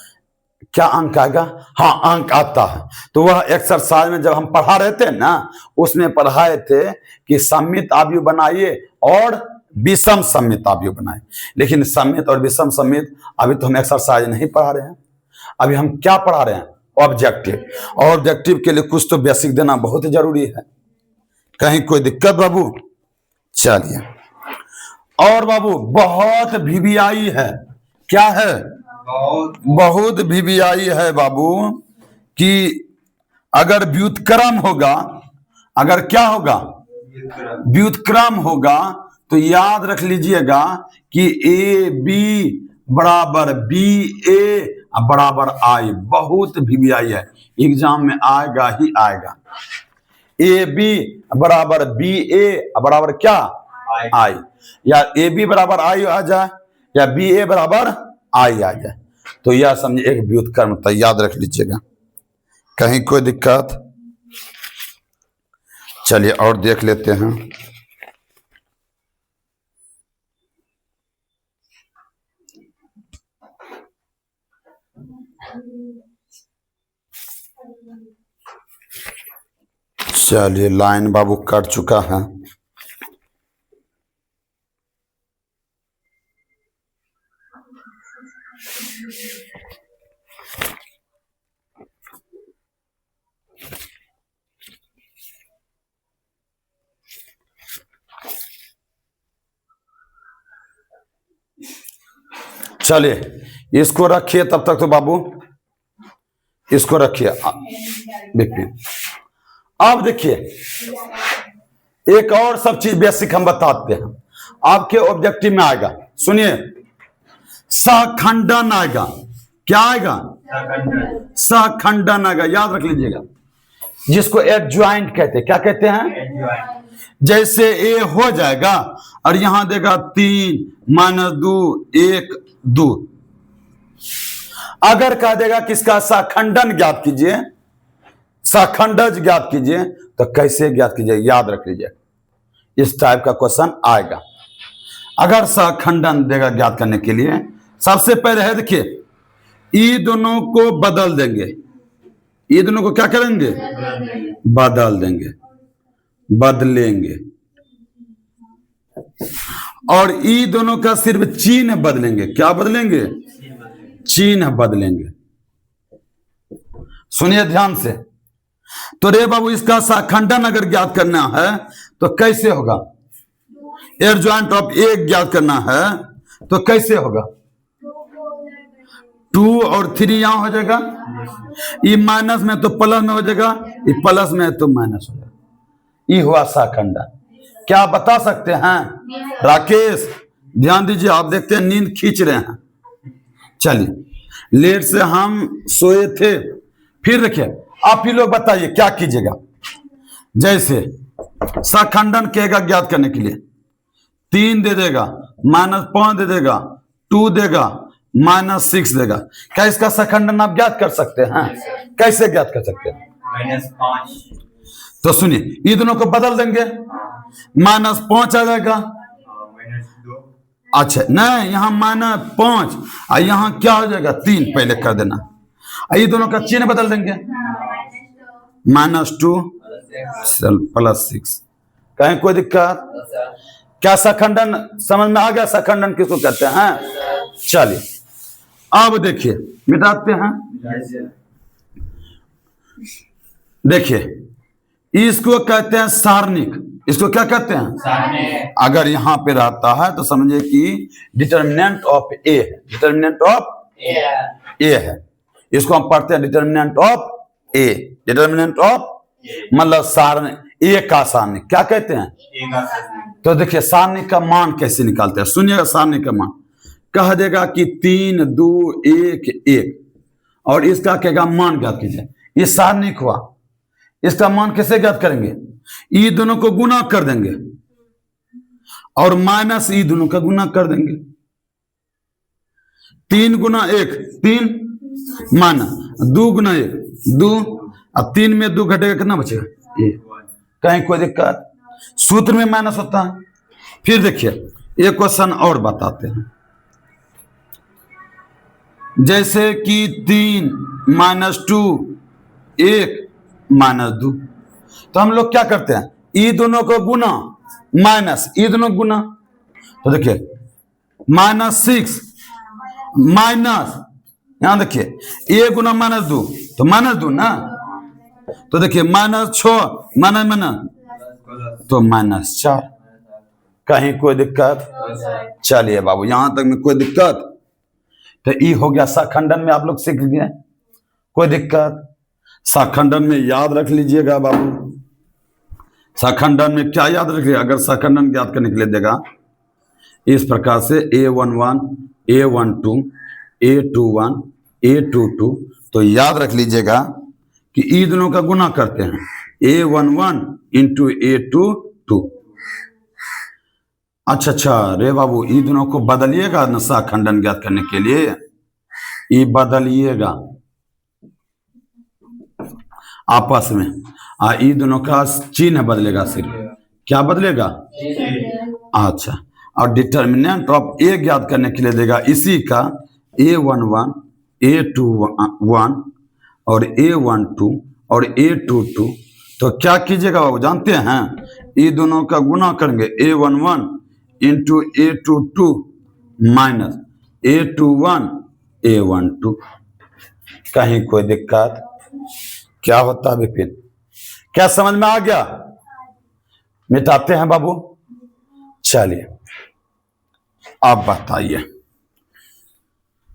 क्या अंक आएगा? हाँ अंक आता है। तो वह एक्सरसाइज में जब हम पढ़ा रहे थे ना, उसमें पढ़ाए थे कि सम्मित अवयव बनाइए और विषम सम्मित अवयव बनाए। लेकिन सम्मित और विषम सम्मित अभी तो हम एक्सरसाइज नहीं पढ़ा रहे हैं। अभी हम क्या पढ़ा रहे हैं? ऑब्जेक्टिव। ऑब्जेक्टिव के लिए कुछ तो बेसिक देना बहुत जरूरी है। कहीं कोई दिक्कत बाबू? चलिए और बाबू बहुत वीवीआई है। क्या है? बहुत वीवीआई है बाबू कि अगर व्युत्क्रम होगा, अगर क्या होगा? व्युत्क्रम होगा तो याद रख लीजिएगा कि ए बी बराबर बी ए बराबर आई। बहुत वीवीआई है, एग्जाम में आएगा ही आएगा। ए बी बराबर बी ए बराबर क्या? आई। या ए बी बराबर आई आ जाए या बी ए बराबर आई आ जाए तो यह समझिए एक व्युत्क्रम तो याद रख लीजिएगा। कहीं कोई दिक्कत? चलिए और देख लेते हैं। चलिए लाइन बाबू कट चुका है। चलिए इसको रखिए तब तक तो बाबू। इसको रखिए विपिन। अब देखिए एक और सब चीज बेसिक हम बताते हैं, आपके ऑब्जेक्टिव में आएगा। सुनिए, सखंडन आएगा। क्या आएगा? सखंडन आएगा, याद रख लीजिएगा, जिसको एडज्वाइंट कहते हैं। क्या कहते हैं? जैसे ए हो जाएगा और यहां देगा 3 - 2 1 2। अगर कह देगा कि इसका सखंडन ज्ञात कीजिए, सखंडज ज्ञात कीजिए, तो कैसे ज्ञात कीजिए? याद रख लीजिए, इस टाइप का क्वेश्चन आएगा। अगर सखंडन देगा ज्ञात करने के लिए, सबसे पहले है देखिए, ई दोनों को बदल देंगे। ये दोनों को क्या करेंगे? बदल देंगे, बदलेंगे। और ई दोनों का सिर्फ चिन्ह बदलेंगे। क्या बदलेंगे? चिन्ह बदलेंगे। सुनिए ध्यान से। तो रे बाबू, इसका सखंडन अगर ज्ञात करना है तो कैसे होगा? एडज्वाइंट ऑफ ए ज्ञात करना है तो कैसे होगा? 2 और 3 यहां हो जाएगा, ये माइनस में तो प्लस में हो जाएगा, ये प्लस में तो माइनस हो जाएगा। ये हुआ सखंडन। क्या आप बता सकते हैं? राकेश ध्यान दीजिए, आप देखते हैं नींद खींच रहे हैं। चलिए, लेट से हम सोए थे, फिर देखिए आप ही लोग बताइए क्या कीजिएगा। जैसे सखंडन कहेगा ज्ञात करने के लिए, 3 दे देगा, -5 दे देगा, 2 देगा, -6 देगा। क्या इसका सखंडन आप ज्ञात कर सकते हैं? कैसे ज्ञात कर सकते हैं? -5। तो सुनिए, ये दोनों को बदल देंगे, -5 आ जाएगा। -2। अच्छा नहीं, यहाँ -5 और यहाँ क्या हो जाएगा? 3 पहले कर देना। ये दोनों का चिन्ह बदल देंगे, -2 +6। कहीं कोई दिक्कत? क्या सखंडन समझ में आ गया? सखंडन किसको कहते हैं? चलिए अब देखिए, मिटाते हैं। देखिए, इसको कहते हैं सारणिक। इसको क्या कहते हैं? अगर यहां पे रहता है तो समझिए कि डिटर्मिनेंट ऑफ ए है। डिटर्मिनेंट ऑफ ए है। इसको हम पढ़ते हैं determinant of A. Determinant of मतलब सारणिक, ए का सारणिक। क्या कहते हैं? तो देखिए सारणिक का मान कैसे निकालते हैं, सुनिएगा। सारणिक का मान कह देगा कि 3 2 1 1 और इसका कहेगा मान ज्ञात कीजिए। ये सारणिक हुआ, इसका मान कैसे ज्ञात करेंगे? ई दोनों को गुना कर देंगे और माइनस ई दोनों का गुना कर देंगे। 3 × 1 3 माइनस 2 × 1 2 और 3 में 2 घटेगा, कितना बचेगा? 1। कहीं कोई दिक्कत? सूत्र में माइनस होता है। फिर देखिए एक क्वेश्चन और बताते हैं। जैसे कि 3 - 2 1 -2, तो हम लोग क्या करते हैं? ई दोनों को गुना माइनस ई दोनों को गुना। तो देखिए -6 माइनस, यहां देखिए ए गुना -2 तो -2 ना। तो देखिए -6 माइनस तो -4। कहीं कोई दिक्कत? चलिए बाबू, यहां तक में कोई दिक्कत? तो ई हो गया सखंडन में, आप लोग सीख गए। कोई दिक्कत? सखंडन में याद रख लीजिएगा बाबू। सखंडन में क्या याद रखिएगा? अगर सखंडन ज्ञात करने के लिए देगा इस प्रकार से A11 A12 A21 A22, तो याद रख लीजिएगा कि ई दोनों का गुना करते हैं, A11 × A22। अच्छा रे बाबू, ई दोनों को बदलिएगा न सखंडन ज्ञात करने के लिए। ई बदलिएगा आपस में, ई दोनों का चिन्ह बदलेगा। सिर्फ क्या बदलेगा? अच्छा, और डिटर्मिनेंट ऑफ ए ज्ञात करने के लिए देगा इसी का A11 A21 और A12 और A22। तो क्या कीजिएगा बाबू, जानते हैं? ये दोनों का गुना करेंगे, A11 × A22 minus A21 A12। कहीं कोई दिक्कत? क्या होता है विपिन? क्या समझ में आ गया? मिटाते हैं बाबू। चलिए आप बताइए।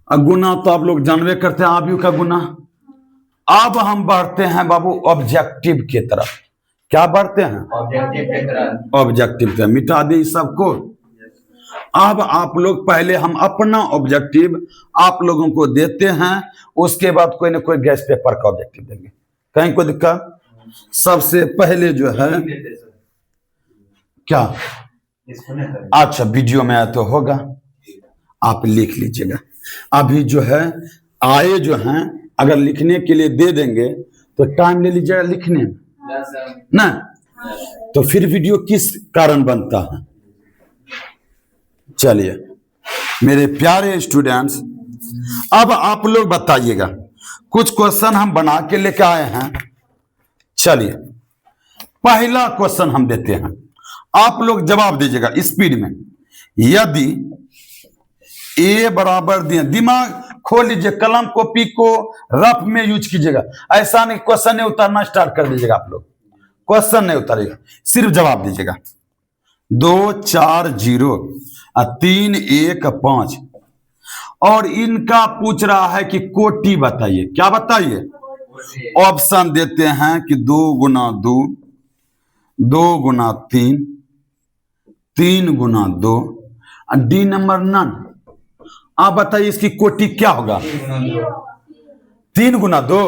गुना तो आप लोग जानवे करते हैं, आव्यू का गुना। अब हम बढ़ते हैं बाबू ऑब्जेक्टिव की तरफ। क्या बढ़ते हैं? ऑब्जेक्टिव की तरह। ऑब्जेक्टिव का मिटा दे इस सबको। अब आप लोग पहले हम अपना ऑब्जेक्टिव आप लोगों को देते हैं, उसके बाद कोई ना कोई गेस्ट पेपर का ऑब्जेक्टिव देंगे। कहीं कोई दिक्कत? सबसे पहले जो है क्या, अच्छा वीडियो में आया तो होगा, आप लिख लीजिएगा। अभी जो है आए जो हैं, अगर लिखने के लिए दे देंगे तो टाइम ले लीजिएगा लिखने में ना, तो फिर वीडियो किस कारण बनता है। चलिए मेरे प्यारे स्टूडेंट्स, अब आप लोग बताइएगा, कुछ क्वेश्चन हम बना के लेकर आए हैं। चलिए पहला क्वेश्चन हम देते हैं, आप लोग जवाब दीजिएगा स्पीड में। यदि ए बराबर दिए, दिमाग खोल लीजिए, कलम कॉपी को रफ में यूज कीजिएगा। ऐसा नहीं क्वेश्चन नहीं उतारना स्टार्ट कर दीजिएगा, आप लोग क्वेश्चन नहीं उतारिएगा, सिर्फ जवाब दीजिएगा। 2 4 0 3 1 5 और इनका पूछ रहा है कि कोटि बताइए। क्या बताइए? ऑप्शन देते हैं कि 2 गुना 2, 2 गुना 3, 3 गुना 2, डी नंबर नन। आप बताइए इसकी कोटि क्या होगा? 3 गुना 2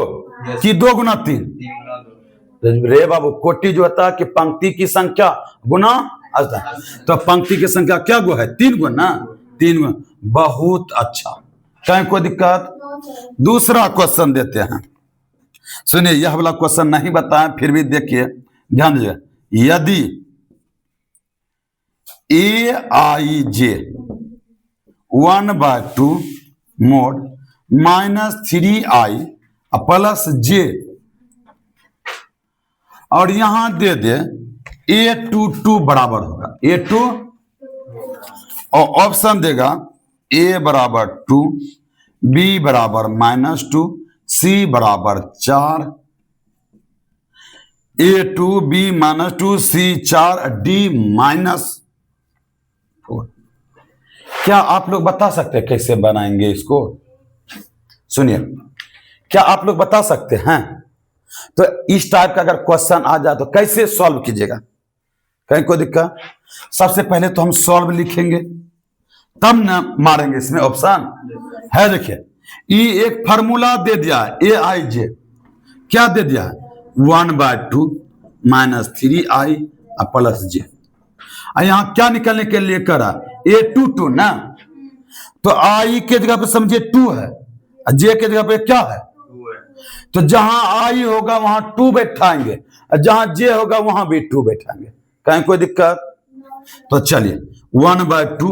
कि 2 गुना 3? रे बाबू, कोटि जो होता है कि पंक्ति की संख्या गुना आता है, तो पंक्ति की संख्या क्या गो है? 3 गुना 3 गुना। बहुत अच्छा, कहीं कोई दिक्कत? दूसरा क्वेश्चन देते हैं, सुनिए यह वाला क्वेश्चन नहीं बताएं, फिर भी देखिए ध्यान दीजिए। यदि ए आई जे 1/2 मोड -3i प्लस जे, और यहां दे दे a2 बराबर होगा a2, और ऑप्शन देगा a बराबर 2, b बराबर -2, c बराबर 4, a2 b -2 c 4 d -4। क्या आप लोग बता सकते हैं कैसे बनाएंगे इसको? सुनिए, क्या आप लोग बता सकते हैं? तो इस टाइप का अगर क्वेश्चन आ जाए तो कैसे सॉल्व कीजिएगा? कहीं कोई दिक्कत? सबसे पहले तो हम सॉल्व लिखेंगे, तब ना मारेंगे इसमें ऑप्शन है। देखिए ये एक फार्मूला दे दिया है, ए आई जे क्या दे दिया है? 1/2 -3i प्लस जे। यहां क्या निकलने के लिए करा? a2 ना, तो आई के जगह पे समझिए 2 है, जे के जगह पे क्या है? तो जहां आई होगा वहां 2 बैठाएंगे, जहां जे होगा वहां भी 2 बैठाएंगे। कहीं कोई दिक्कत? तो चलिए 1/2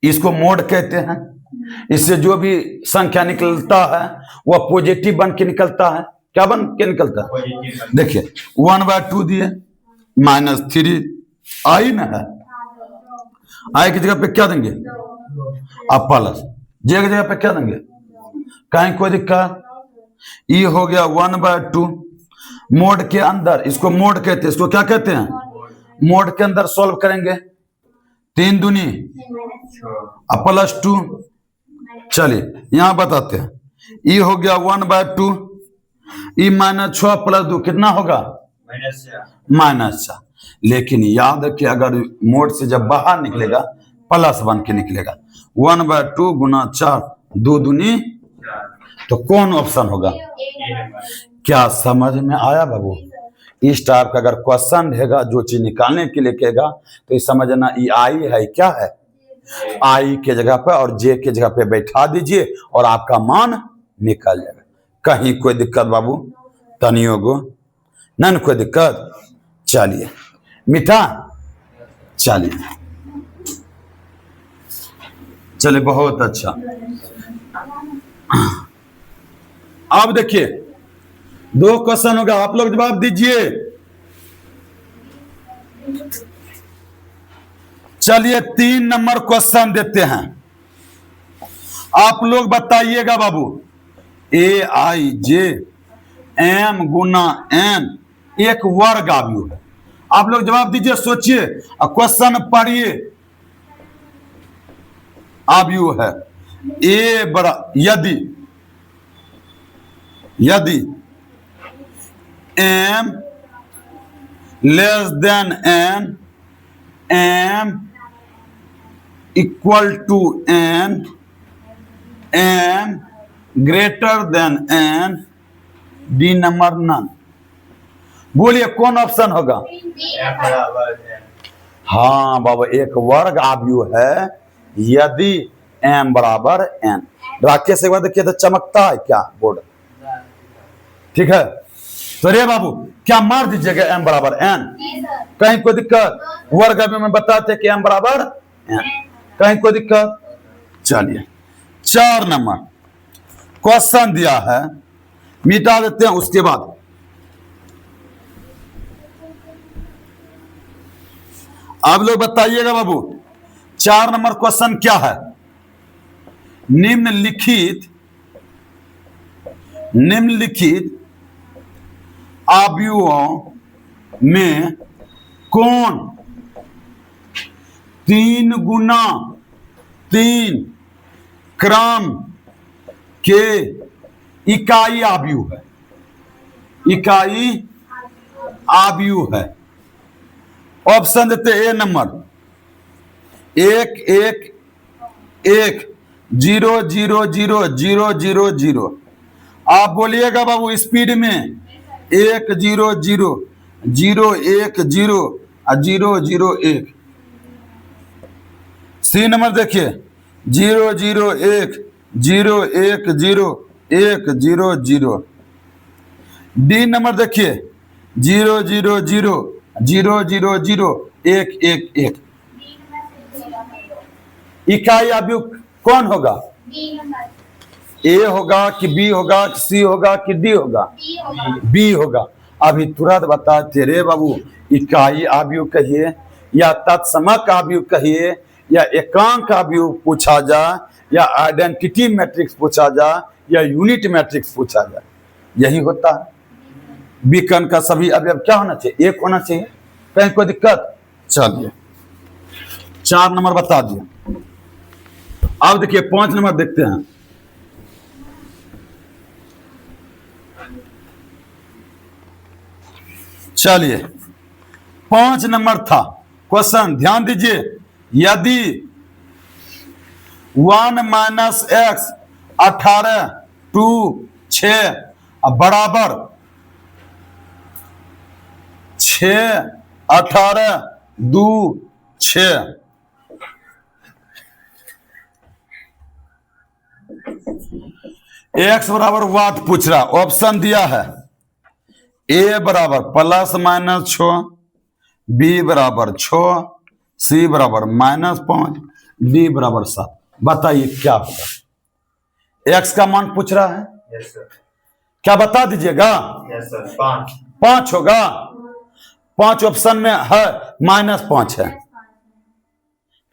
इसको मोड कहते हैं, इससे जो भी संख्या निकलता है वह पॉजिटिव बन के निकलता है। क्या बन के निकलता है? देखिए 1/2 दिए, -3 आई ना है, आई की जगह पे क्या देंगे? अब प्लस जे की जगह पे क्या देंगे? कहीं कोई दिक्कत? ये हो गया 1/2 मोड के अंदर, इसको मोड कहते हैं, इसको क्या कहते हैं? मोड के अंदर सॉल्व करेंगे, 3 दूनी +2। चलिए यहां बताते हैं, ये हो गया 1/2, ये -6 + 2 कितना होगा? -4। लेकिन याद है कि अगर मोड से जब बाहर निकलेगा प्लस बन के निकलेगा। 1/2 गुना 4, 2 दूनी, तो कौन ऑप्शन होगा? क्या समझ में आया बाबू? इस टाइप का अगर क्वेश्चन रहेगा, जो चीज निकालने के लिए कहेगा, तो ये समझना ये आई है, क्या है? आई के जगह पे और जे के जगह पे बैठा दीजिए और आपका मान निकल जाएगा। कहीं कोई दिक्कत बाबू? तनियो गो न कोई दिक्कत? चलिए मीठा, चलिए चलिए बहुत अच्छा। अब देखिए 2 क्वेश्चन होगा, आप लोग जवाब दीजिए। चलिए 3 नंबर क्वेश्चन देते हैं, आप लोग बताइएगा बाबू। ए आई जे एम गुना एन एक वर्ग आव्यूह है। आप लोग जवाब दीजिए, सोचिए और क्वेश्चन पढ़िए। आव्यूह है ए बड़ा, यदि यदि m less than n, m equal to n, m greater than n, D number none. बोलिए कौन ऑप्शन होगा? m बराबर n। हाँ बाबा, एक वर्ग आव्यूह है यदि m बराबर n। राकेश एक बार देखिए तो चमकता है क्या बोर्ड? ठीक है, तो रे बाबू क्या मार दीजिएगा m बराबर n? कहीं कोई दिक्कत? वर्ग आव्यूह में बताते कि m बराबर n, कहीं कोई दिक्कत? चलिए 4 नंबर क्वेश्चन दिया है, मिटा देते हैं उसके बाद। आप लोग बताइएगा बाबू 4 नंबर क्वेश्चन क्या है? निम्नलिखित आव्यूहों में कौन 3 गुना 3 क्रम के इकाई आव्यूह है? इकाई आव्यूह है। ऑप्शन देते ए नंबर 1 1 1 0 0 0 0 0 0। आप बोलिएगा बाबू स्पीड में 1 0 0 0 1 0 0 0 1। सी नंबर देखिए 0 0 1 0 1 0 1 0 0। डी नंबर देखिए 0 0 0 0 0 0 1 1 1। इकाई आव्यूह कौन होगा? ए होगा कि बी होगा कि सी होगा कि डी होगा? बी होगा। अभी तुरंत बता तेरे बाबू, इकाई आव्यूह कहिए या तत्समक आव्यूह कहिए या एकांक आव्यूह पूछा जा या आइडेंटिटी मैट्रिक्स पूछा जा या यूनिट मैट्रिक्स पूछा जा, यही होता है। विकर्ण का सभी अवयव क्या होना चाहिए? 1 होना चाहिए, कहीं कोई दिक्कत? चलिए 4 नंबर बता दिया। अब देखिए 5 नंबर देखते हैं। चलिए 5 नंबर था क्वेश्चन, ध्यान दीजिए। यदि 1 माइनस एक्स 18 2 6 बराबर 6 18 2 6, एक्स बराबर वाट पूछ रहा, ऑप्शन दिया है ए बराबर प्लस माइनस 6, बी बराबर 6, सी बराबर -5, डी बराबर 7। बताइए क्या होगा? एक्स का मान पूछ रहा है, यस सर। क्या बता दीजिएगा? Yes sir. 5 5 होगा। 5 ऑप्शन में है, -5 है।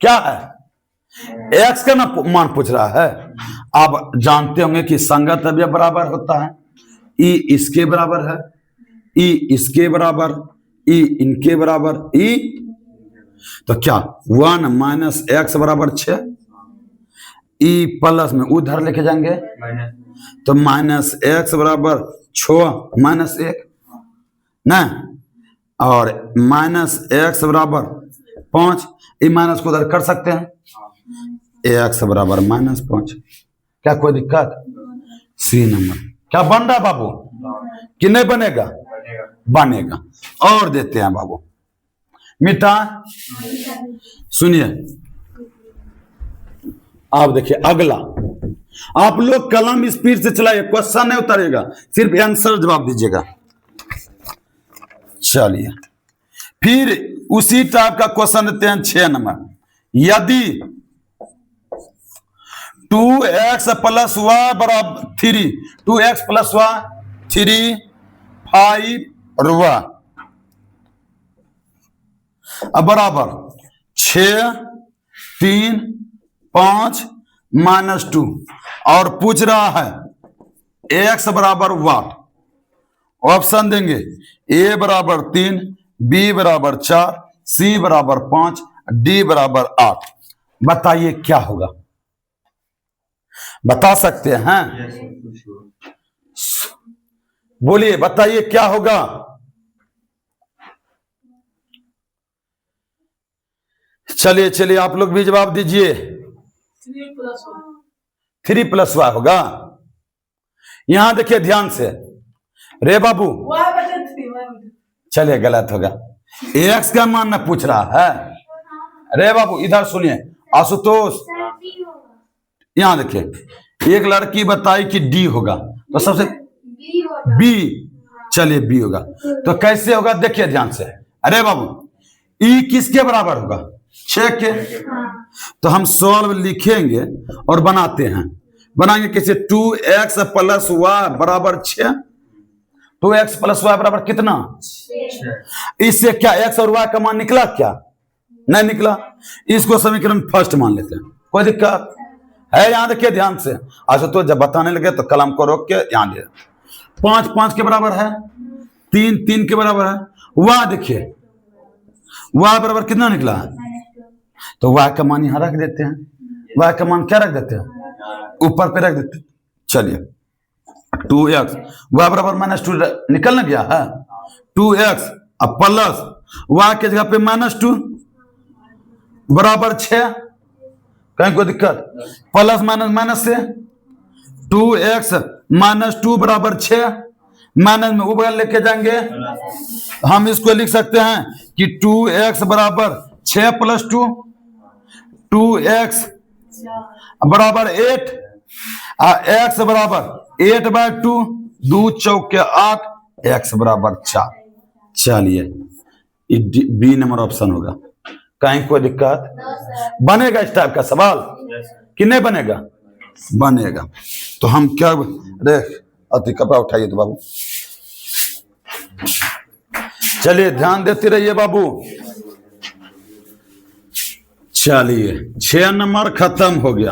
क्या है? एक्स का ना मान पूछ रहा है। आप जानते होंगे कि संगत अवयव बराबर होता है, ई इसके बराबर है, ई इसके बराबर, ई इनके बराबर, ई तो क्या 1 माइनस एक्स बराबर 6, ई प्लस में उधर लेके जाएंगे तो माइनस एक्स बराबर 6 माइनस 1 ना, और माइनस एक्स बराबर 5, ये माइनस को उधर कर सकते हैं, एक्स बराबर -5। क्या कोई दिक्कत? सी नंबर क्या बन रहा बाबू कि नहीं बनेगा? बनेगा। और देते हैं बाबू, मिटा सुनिए। आप देखिए अगला, आप लोग कलम स्पीड से चलाइए, क्वेश्चन नहीं उतारेगा, सिर्फ आंसर जवाब दीजिएगा। चलिए फिर उसी टाइप का क्वेश्चन देते हैं 6 नंबर। यदि 2x प्लस y बराबर 3, 2x प्लस y 3 5 और y बराबर 6 3 5 -2 और पूछ रहा है x बराबर वाट। ऑप्शन देंगे ए बराबर 3, बी बराबर 4, सी बराबर 5, डी बराबर 8। बताइए क्या होगा? बता सकते हैं? बोलिए, बताइए क्या होगा? चलिए चलिए, आप लोग भी जवाब दीजिए। 3+1 होगा। यहां देखिए ध्यान से, रे बाबू, चलिए गलत होगा। एक्स का मान न पूछ रहा है। रे बाबू इधर सुनिए, आशुतोष, यहां देखिए, एक लड़की बताई कि डी होगा, तो सबसे बी, चलिए बी होगा। तो कैसे होगा देखिए ध्यान से। अरे बाबू, ई किसके बराबर होगा? 6 के। तो हम सॉल्व लिखेंगे और बनाते हैं। बनाएंगे कैसे? 2x + y बराबर 6। 2x + y बराबर कितना? 6। इससे क्या x और y का मान निकला? क्या नहीं निकला? इसको समीकरण फर्स्ट मान लेते हैं। कोई दिक्कत है? यहां देखिए ध्यान से। अच्छा, तो जब बताने लगे तो कलम को रोक के यहां ले। 5 5 के बराबर है, 3 3 के बराबर है। y देखिए, y बराबर कितना निकला? तो y का मान यहां रख देते हैं। y का मान क्या रख देते हैं? ऊपर पे रख देते हैं। चलिए, 2x, y बराबर -2 निकल न गया है। 2x अब प्लस y के जगह पे -2 बराबर 6। कहीं कोई दिक्कत? प्लस माइनस माइनस से 2x - 2 बराबर 6, माइनस में ऊपर लेके जाएंगे। हम इसको लिख सकते हैं कि 2x बराबर 6 + 2, 2x बराबर 8, x बराबर 8/2, 2 चौके 8, x बराबर 4। चलिए, बी नंबर ऑप्शन होगा। कहीं कोई दिक्कत? बनेगा इस टाइप का सवाल कि नहीं बनेगा? बनेगा। तो हम क्या, अरे अति कपड़ा उठाइए तो बाबू। चलिए ध्यान देते रहिए बाबू। चलिए, 6 नंबर खत्म हो गया।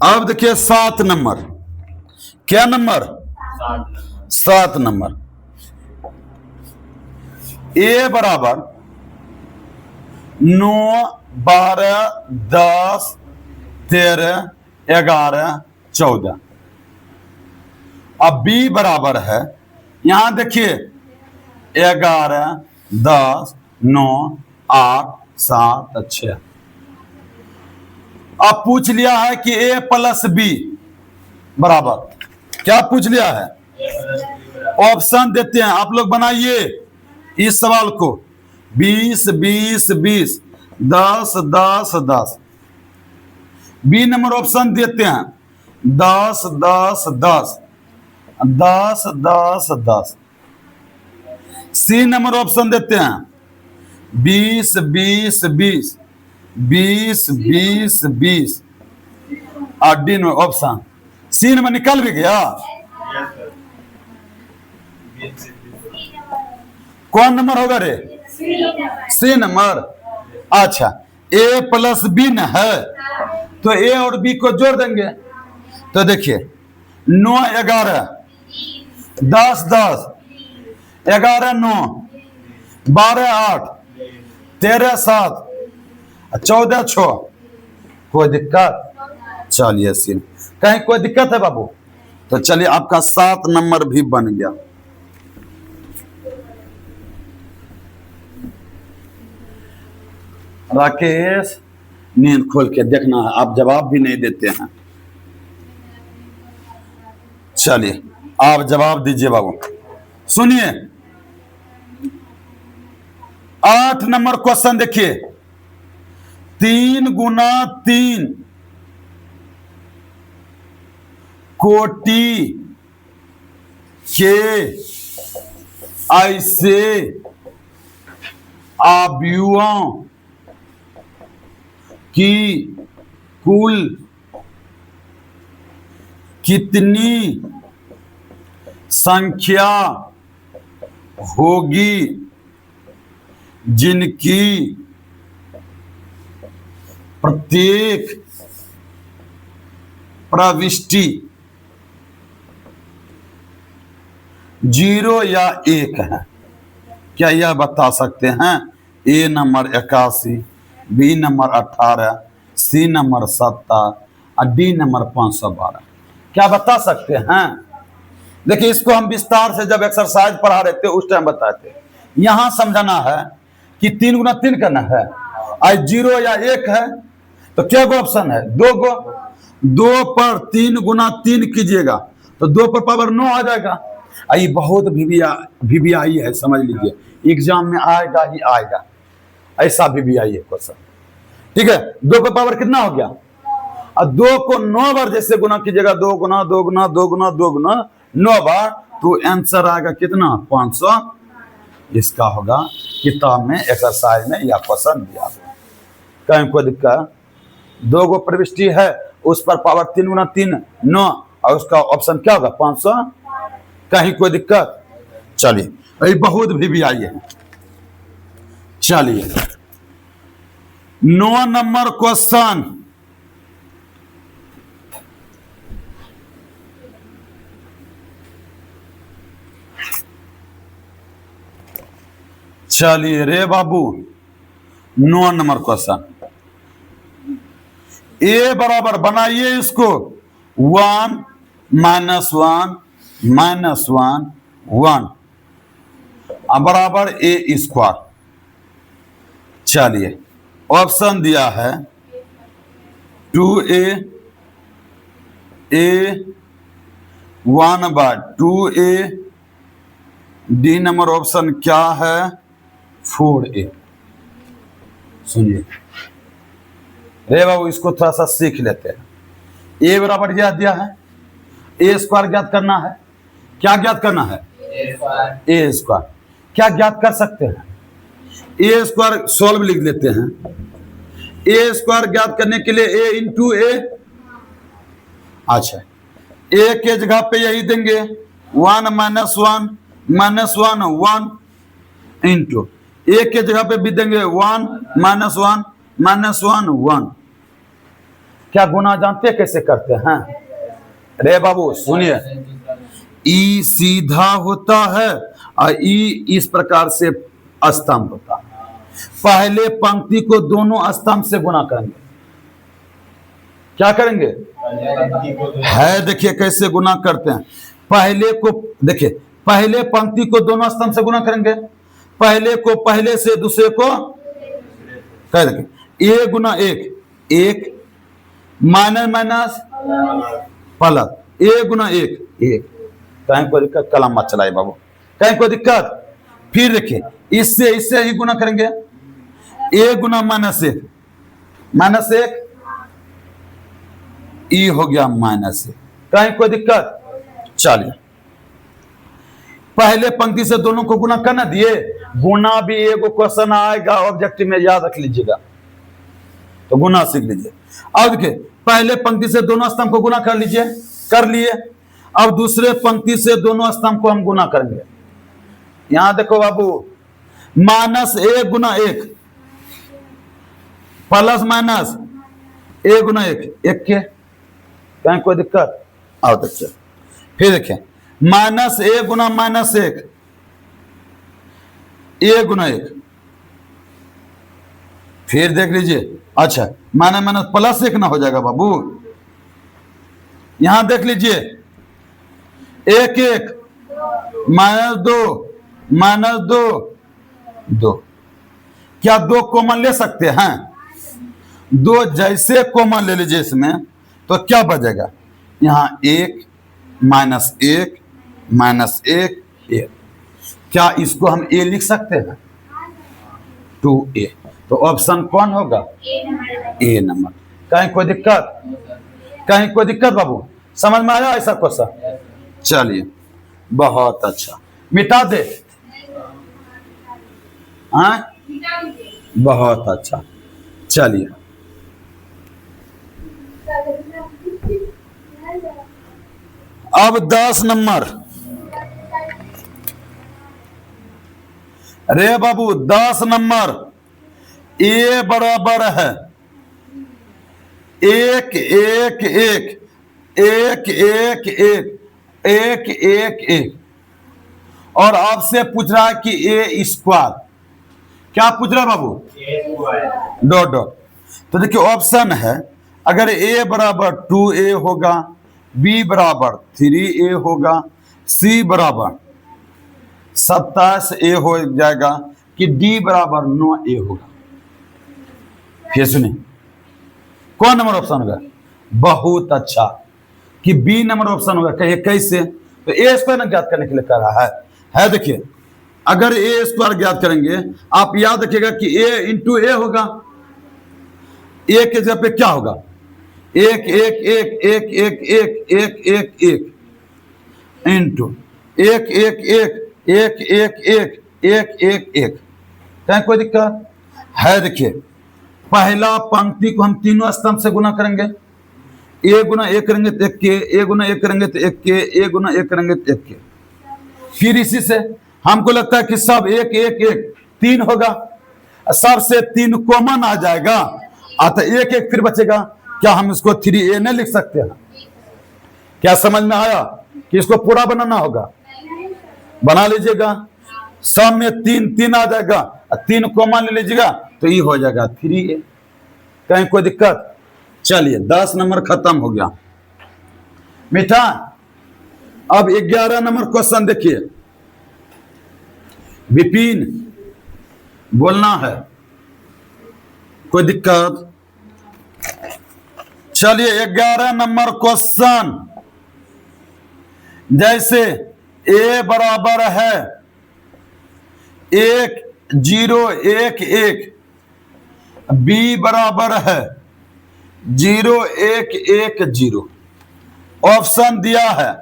अब देखिए 7 नंबर। क्या नंबर? 7 नंबर। ए बराबर 9 12 10 13 11 14। अब बी बराबर है, यहां देखिए 11 10 9 8 7 6। अब पूछ लिया है कि a + b बराबर, क्या पूछ लिया है? ऑप्शन देते हैं, आप लोग बनाइए इस सवाल को। 20 20 20 10 10 10। बी नंबर ऑप्शन देते हैं 10 10 10 10 10 10। सी नंबर ऑप्शन देते हैं 20 20 20 20 20 20। और D number option C number निकल भी गया। कौन नंबर होगा रे? C number. अच्छा, a + b न है, तो a और b को जोड़ देंगे। तो देखिए 9 11 10 10 11 9 12 8 13 7 14 6। कोई दिक्कत? चलिए सी, कहीं कोई दिक्कत है बाबू? तो चलिए, आपका 7 नंबर भी बन गया। राकेश, नींद खोल के देखना है, आप जवाब भी नहीं देते हैं। चलिए, आप जवाब दीजिए बाबू। सुनिए, 8 नंबर क्वेश्चन देखिए। 3 × 3 कोटि के ऐसे अवयवों की कुल कितनी संख्या होगी जिनकी प्रत्येक प्रविष्टि 0 या 1 है? क्या यह बता सकते हैं? A number 81, B number 18, C number 70 और डी नंबर 512। क्या बता सकते हैं? देखिए, इसको हम विस्तार से जब एक्सरसाइज पढ़ा रहे थे उस टाइम बताए थे। यहां समझाना है कि 3 गुना 3 करना है, आज 0 या 1 है तो क्या गो ऑप्शन है? 2 गो। 2 पर 3 गुना 3 कीजिएगा तो 2 पर पावर 9 आ जाएगा। ये बहुत VBI है, समझ लीजिए, एग्जाम में आएगा ही आएगा, ऐसा VBI है क्वेश्चन। ठीक है, 2 पर पावर कितना हो गया? और 2 को 9 बार जैसे गुना कीजिएगा, 2 गुना 2 गुना 2 गुना 2 गुना 9 बार, तो आंसर आएगा कितना? 500। इसका होगा किताब में एक्सरसाइज में या क्वेश्चन दिया। कहीं कोई दिक्कत? 2 गो प्रविष्टि है, उस पर पावर 3 गुना 3 9, और उसका ऑप्शन क्या होगा? 500। कहीं कोई दिक्कत? चलिए, ये बहुत VBI है। चलिए 9 नंबर क्वेश्चन, चलिए रे बाबू, 9 नंबर क्वेश्चन। ए बराबर बनाइए इसको 1 माइनस 1 माइनस 1 1 बराबर ए स्क्वायर। चलिए, ऑप्शन दिया है 2a a 1/2a, D number option क्या है? 4a। सुनिए रे बाबू, इसको थोड़ा सा सीख लेते हैं। ए बराबर यह दिया है, ए स्क्वायर ज्ञात करना है। क्या ज्ञात करना है? ए स्क्वायर। क्या ज्ञात कर सकते हैं? ए स्क्वायर सॉल्व लिख लेते हैं। ए स्क्वायर ज्ञात करने के लिए ए इंटू ए, अच्छा, ए के जगह पे यही देंगे 1 माइनस 1 माइनस 1 1 इंटू ए के जगह पे भी देंगे 1 माइनस 1 माइनस 1 1। क्या गुना जानते कैसे करते हैं? रे बाबू सुनिए, ई सीधा होता है और ई इस प्रकार से स्तंभ होता है। पहले पंक्ति को दोनों स्तंभ से गुना करेंगे। क्या करेंगे? है, देखिए कैसे गुना करते हैं। पहले को देखिए, पहले पंक्ति को दोनों स्तंभ से गुना करेंगे। पहले को पहले से, दूसरे को कह देंगे। ए गुना 1 1, माइनस माइनस प्लस, ए गुना 1 1। कहीं कोई दिक्कत? कलम मत चलाए बाबू, कहीं कोई दिक्कत? फिर देखिए, इससे ही गुना करेंगे। ए गुना माइनस 1 माइनस 1, ई हो गया माइनस 1। कहीं कोई दिक्कत? चलिए, पहले पंक्ति से दोनों को गुना करना दिए। गुना भी एगो क्वेश्चन आएगा ऑब्जेक्टिव में, याद रख लीजिएगा, तो गुना सीख लीजिए। अब देखिए, पहले पंक्ति से दोनों स्तंभ को गुना कर लीजिए, कर लिए। अब दूसरे पंक्ति से दोनों स्तंभ को हम गुना करेंगे। यहां देखो बाबू, माइनस 1 गुना 1 प्लस माइनस ए गुना 1 1 के। कहीं कोई दिक्कत? आओ देखिए, फिर देखिए, माइनस ए गुना माइनस 1 ए गुना 1। फिर देख लीजिए, अच्छा, माइनस माइनस प्लस 1 ना हो जाएगा बाबू। यहां देख लीजिए, 1 1 माइनस 2 2। क्या 2 कॉमन ले सकते हैं? 2 जैसे कॉमन ले लीजिए इसमें, तो क्या बचेगा? यहां 1 माइनस 1 माइनस 1 1। क्या इसको हम ए लिख सकते हैं? 2a। तो ऑप्शन कौन होगा? A number. कहीं कोई दिक्कत? कहीं कोई दिक्कत बाबू? समझ में आया ऐसा क्वेश्चन? चलिए, बहुत अच्छा। मिटा दे? हाँ, बहुत अच्छा। चलिए, अब 10 नंबर। रे बाबू 10 नंबर, ए बराबर है 1 1 1 1 1 1 1 1 1, और आपसे पूछ रहा है कि ए स्क्वायर। क्या पूछ रहा है बाबू? Dot dot. तो देखिए, ऑप्शन है अगर a बराबर 2a होगा, b बराबर 3a होगा, c बराबर 27a हो जाएगा, कि d बराबर 9a होगा। फिर सुनिए, कौन नंबर ऑप्शन होगा? बहुत अच्छा, कि बी नंबर ऑप्शन होगा। कहिए कैसे? तो ए स्क्वायर ज्ञात करने के लिए कह रहा है। देखिए, अगर ए स्क्वायर ज्ञात करेंगे, आप याद रखिएगा कि ए इंटू ए होगा। ए के जगह पे क्या होगा? एक एक एक एक एक एक एक एक एक इंटू एक एक एक एक एक एक एक एक एक। कहीं कोई दिक्कत है? देखिए, पहला पंक्ति को हम तीनों स्तंभ से गुना करेंगे। ए गुना एक करेंगे तो एक के, ए गुना एक करेंगे तो एक के, ए गुना एक करेंगे तो एक के। फिर इसी से हमको लगता है कि सब एक एक एक 3 होगा, सबसे 3 कॉमन आ जाएगा, तो एक एक फिर बचेगा। क्या हम इसको 3a नहीं लिख सकते हैं? क्या समझ में आया कि इसको पूरा बनाना होगा? बना लीजिएगा। सब में 3 3 आ जाएगा, 3 कॉमन ले लीजिएगा तो ये हो जाएगा 3a। कहीं कोई दिक्कत? चलिए, 10 नंबर खत्म हो गया मीठा। अब 11 नंबर क्वेश्चन देखिए। विपिन बोलना है, कोई दिक्कत? चलिए, 11 नंबर क्वेश्चन। जैसे a बराबर है 1 0 1 1, b बराबर है 0 1 1 0। ऑप्शन दिया है,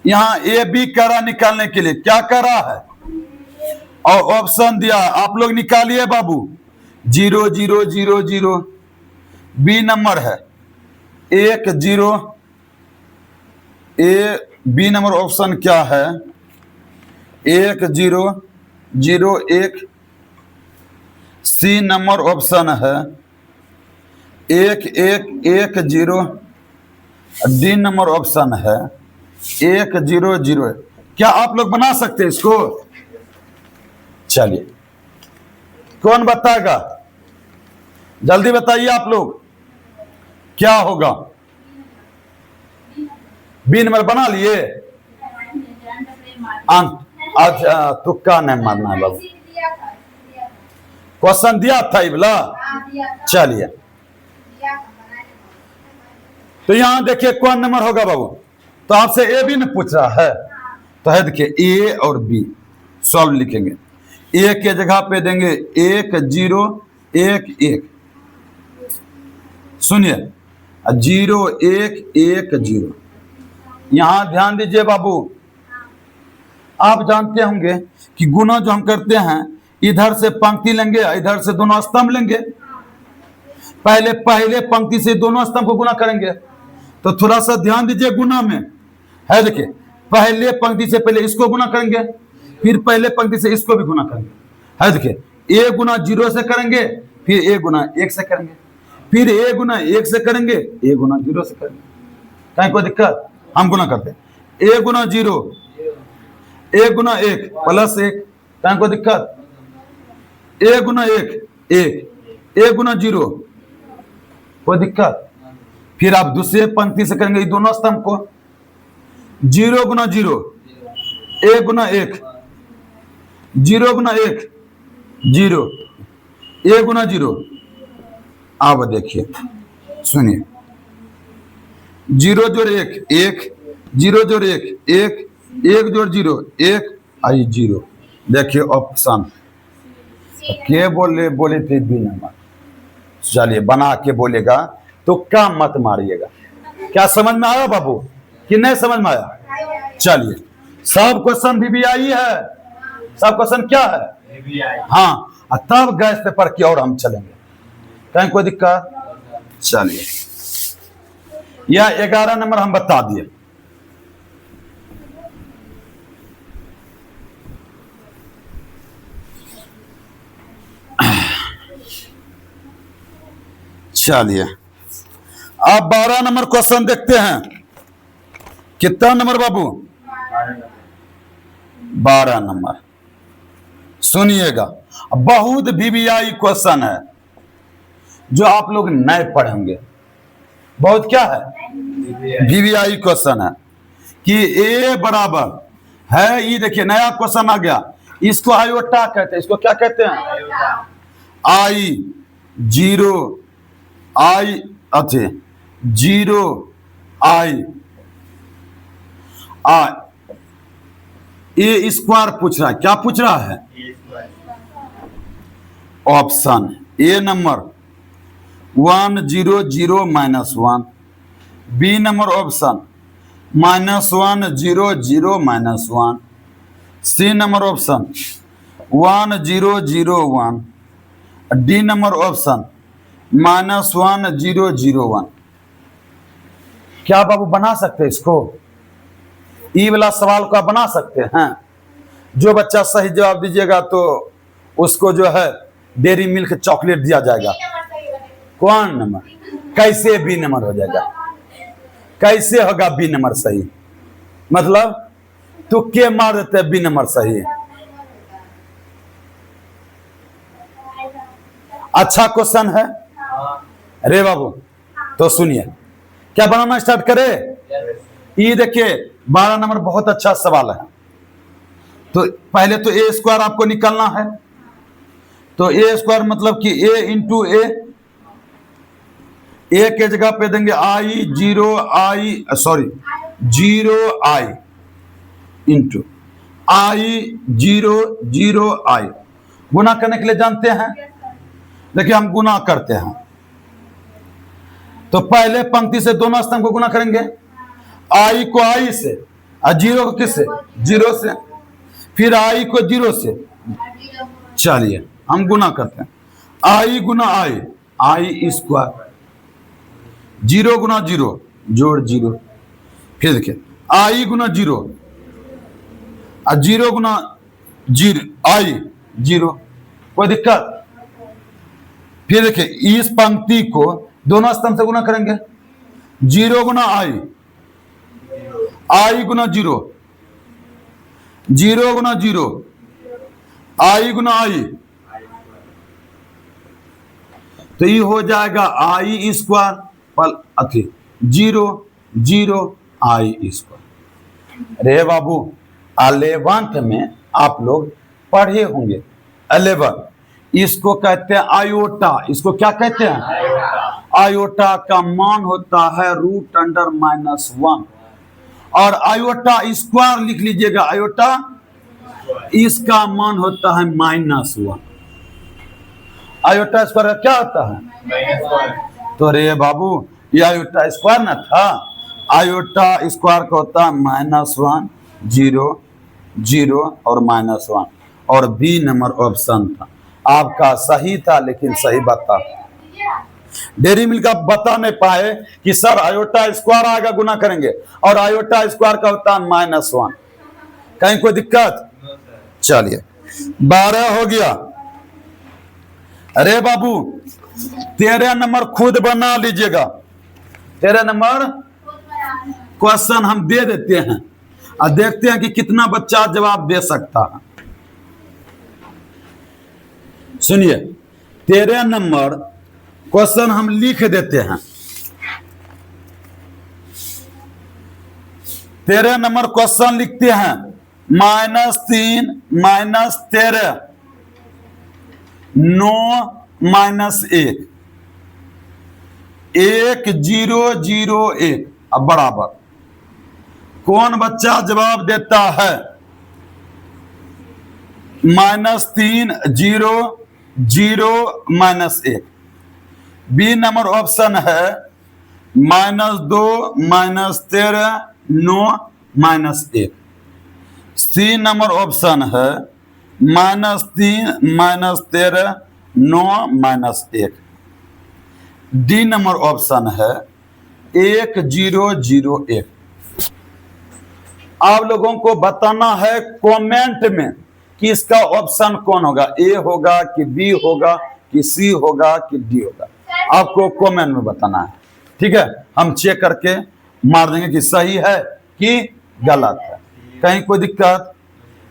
यहां ए बी करा निकालने के लिए। क्या करा है? और ऑप्शन दिया है, आप लोग निकालिए बाबू। 0 0 0 0। बी नंबर है 1 0। ए बी नंबर ऑप्शन क्या है? 1 0 0 1। सी नंबर ऑप्शन है 1 1 1 0। डी नंबर ऑप्शन है 1 0 0। क्या आप लोग बना सकते हैं इसको? चलिए, कौन बताएगा? जल्दी बताइए आप लोग, क्या होगा? बी नंबर बना लिए? अच्छा, तुक्का नहीं मारना है बाबू, क्वेश्चन दिया था ये वाला। चलिए, तो यहां देखिए कौन नंबर होगा बाबू। तो आपसे ए बी ने पूछ रहा है, तो है देखिए ए और बी सॉल्व लिखेंगे। ए के जगह पे देंगे 1 0 1 1। सुनिए, 0 1 1 0। यहां ध्यान दीजिए बाबू, आप जानते होंगे कि गुना जो हम करते हैं, इधर से पंक्ति लेंगे, इधर से दोनों स्तंभ लेंगे। पहले पंक्ति से दोनों स्तंभ को गुना करेंगे। तो थोड़ा सा ध्यान दीजिए गुना में। है देखिए, पहले पंक्ति से पहले इसको गुना करेंगे, फिर पहले पंक्ति से इसको भी गुना करेंगे। है देखिए, a गुना 0 से करेंगे, फिर a गुना 1 से करेंगे, फिर a गुना 1 से करेंगे, a गुना 0 से करेंगे। कहीं कोई दिक्कत? हम गुना करते हैं a Guna 0, a Guna 1 plus 1। कहीं कोई दिक्कत? a गुना 1 1, a गुना 0, कोई दिक्कत? फिर आप दूसरे पंक्ति से करेंगे दोनों स्तंभ को। 0 गुना 0, a गुना 1, 0 गुना 1 0, a गुना 0। अब देखिए, सुनिए, 0 जोड़ 1 1, 0 जोड़ 1 1, 1 जोड़ 0 1, आई 0। देखिए ऑप्शन के बोले थे बी नंबर। चलिए, बना के बोलेगा तो क्या मत मारिएगा। क्या समझ में आया बाबू कि नहीं समझ में आया? चलिए, सब क्वेश्चन भी आई है। सब क्वेश्चन क्या है? हाँ, तब गैस पेपर की ओर हम चलेंगे। कहीं कोई दिक्कत? चलिए, यह 11 नंबर हम बता दिए। चलिए, अब 12 नंबर क्वेश्चन देखते हैं। कितना नंबर बाबू? 12 नंबर। सुनिएगा, बहुत वीवीआई क्वेश्चन है, जो आप लोग नए पढ़े होंगे। बहुत क्या है, वीवीआई क्वेश्चन है कि ए बराबर है, ये देखिए नया क्वेश्चन आ गया, इसको आयोटा कहते हैं। इसको क्या कहते हैं? आई जीरो आई अच्छे जीरो आई ए स्क्वायर पूछ रहा है। क्या पूछ रहा है? Option A number 1 0 0 -1, B number option -1 0 0 -1, C number option 1 0 0 1, D number option -1 0 0 1। क्या बाबू बना सकते हैं इसको? ई वाला सवाल को आप बना सकते हैं। जो बच्चा सही जवाब दीजिएगा तो उसको जो है डेयरी मिल्क चॉकलेट दिया जाएगा। कौन नंबर? कैसे बी नंबर हो जाएगा? कैसे होगा बी नंबर सही? मतलब तुक्के मार देते हैं बी नंबर सही। अच्छा क्वेश्चन है रे बाबू। तो सुनिए, क्या बनाना स्टार्ट करे? ये देखिए 12 नंबर बहुत अच्छा सवाल है। तो पहले तो ए स्क्वायर आपको निकालना है। तो ए स्क्वायर मतलब कि ए इंटू ए के जगह पे देंगे आई जीरो आई इंटू आई जीरो जीरो आई। गुना करने के लिए जानते हैं, देखिए हम गुना करते हैं। तो पहले पंक्ति से दोनों स्तंभ को गुना करेंगे, आई को आई से और जीरो को किससे? जीरो से। फिर आई को जीरो से। चलिए हम गुना करते हैं, आई गुना आई स्क्वायर, जीरो गुना जीरो जोड़ जीरो। फिर देखिए आई गुना जीरो और जीरो गुना जीरो आई जीरो। कोई दिक्कत? फिर देखिए इस पंक्ति को दोनों स्तंभ से गुना करेंगे, जीरो गुना आई गुना जीरो, जीरो गुना जीरो आई गुना आई। तो ये हो जाएगा आई स्क्वायर पल अथी जीरो जीरो आई स्क्वायर। रे बाबू 11th में आप लोग पढ़े होंगे 11, इसको कहते हैं आयोटा। इसको क्या कहते हैं? आयोटा का मान होता है √(-1) और आयोटा स्क्वायर लिख लीजिएगा। आयोटा इसका मान होता है -1। आयोटा स्क्वायर क्या होता है? तो रे बाबू ये आयोटा स्क्वायर ना था, आयोटा स्क्वायर का होता है -1 0 0 और -1। और बी नंबर ऑप्शन था आपका सही था, लेकिन सही बता डेयरी मिल्क आप बता नहीं पाए कि सर आयोटा स्क्वायर आएगा गुना करेंगे और आयोटा स्क्वायर का होता है -1। कहीं कोई दिक्कत? चलिए 12 हो गया। अरे बाबू 13 नंबर खुद बना लीजिएगा। 13 नंबर क्वेश्चन हम दे देते हैं और देखते हैं कि कितना बच्चा जवाब दे सकता है। सुनिए 13 नंबर क्वेश्चन हम लिख देते हैं। 13 नंबर क्वेश्चन लिखते हैं -3 -13 9 -1 1 0 0 1। अब बराबर कौन बच्चा जवाब देता है? -3 0 0 -1। बी नंबर ऑप्शन है -2 -13 9 -1। सी नंबर ऑप्शन है -3 -13 9 -1। डी नंबर ऑप्शन है 1 0 0 1। आप लोगों को बताना है कमेंट में कि इसका ऑप्शन कौन होगा, ए होगा कि बी होगा कि सी होगा कि डी होगा। आपको कमेंट में बताना है, ठीक है? हम चेक करके मार देंगे कि सही है कि गलत है। कहीं कोई दिक्कत?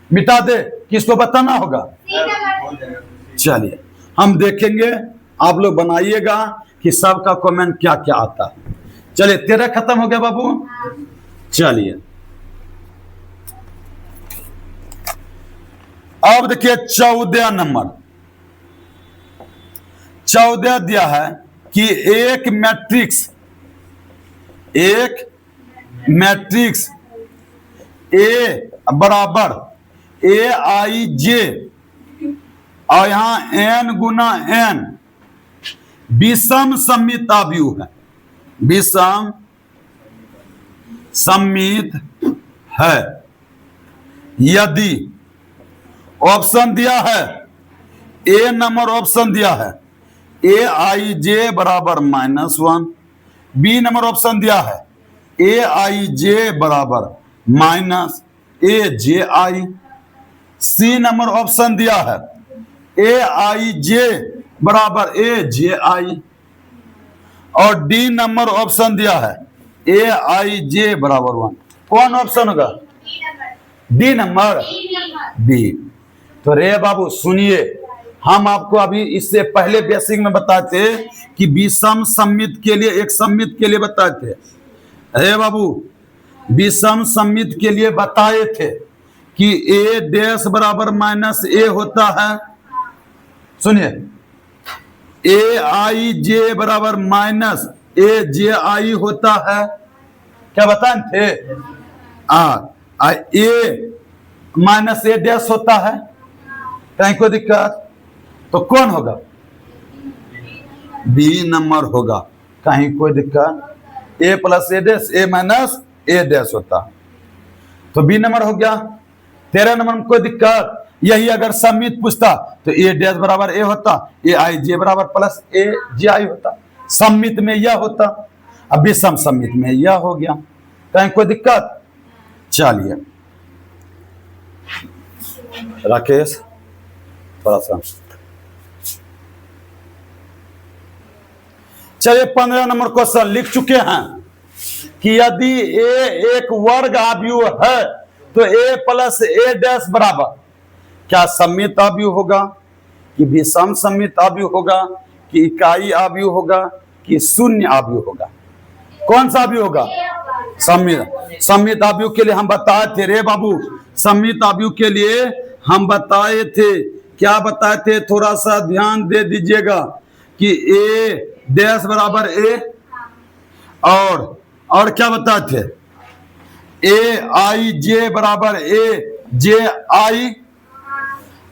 मिटा दे, किसको बताना होगा? चलिए हम देखेंगे आप लोग बनाइएगा कि सबका कमेंट क्या क्या आता है। चलिए 13 खत्म हो गया बाबू। चलिए अब देखिए 14 नंबर। 14 दिया है कि एक मैट्रिक्स ए बराबर ए आई जे और यहां एन गुना एन विषम सममित आव्यूह है। विषम सममित है यदि ऑप्शन दिया है, ए नंबर ऑप्शन दिया है ए आई जे बराबर -1, बी नंबर ऑप्शन दिया है ए आई जे बराबर माइनस ए जे आई, सी नंबर ऑप्शन दिया है ए आई जे बराबर ए जे आई और डी नंबर ऑप्शन दिया है ए आई जे बराबर 1। कौन ऑप्शन होगा? D number, B. तो रे बाबू सुनिए, हम आपको अभी इससे पहले बेसिक में बताए थे कि विषम सममित के लिए, एक सममित के लिए बताए थे। रे बाबू विषम सममित के लिए बताए थे कि ए डैश बराबर माइनस ए होता है। सुनिए, ए आई जे बराबर माइनस ए जे आई होता है। क्या बताए थे? ए माइनस ए डैश होता है। कहीं कोई दिक्कत? तो कौन होगा? बी नंबर होगा। कहीं कोई दिक्कत? ए प्लस ए डैश ए माइनस ए डैश होता है, तो बी नंबर हो गया। 13 नंबर में कोई दिक्कत? यही अगर सममित पूछता तो ए डैश बराबर ए होता, ए आई जे बराबर प्लस ए जे आई होता। सममित में यह होता, अब विषम सममित में यह हो गया। कहीं कोई दिक्कत? चलिए राकेश थोड़ा सा चलिए 15 नंबर क्वेश्चन लिख चुके हैं कि यदि ए एक वर्ग आव्यूह है तो ए प्लस ए डैश बराबर क्या सममित आव्यूह होगा कि विषम सममित आव्यूह होगा कि इकाई आव्यूह होगा कि शून्य आव्यूह होगा? कौन सा आव्यूह होगा? सममित। सममित आव्यूह के लिए हम बताए थे रे बाबू, सममित आव्यूह के लिए हम बताए थे, क्या बताए थे? थोड़ा सा ध्यान दे दीजिएगा कि ए डैश बराबर ए और क्या बताए थे? ए आई जे बराबर ए जे आई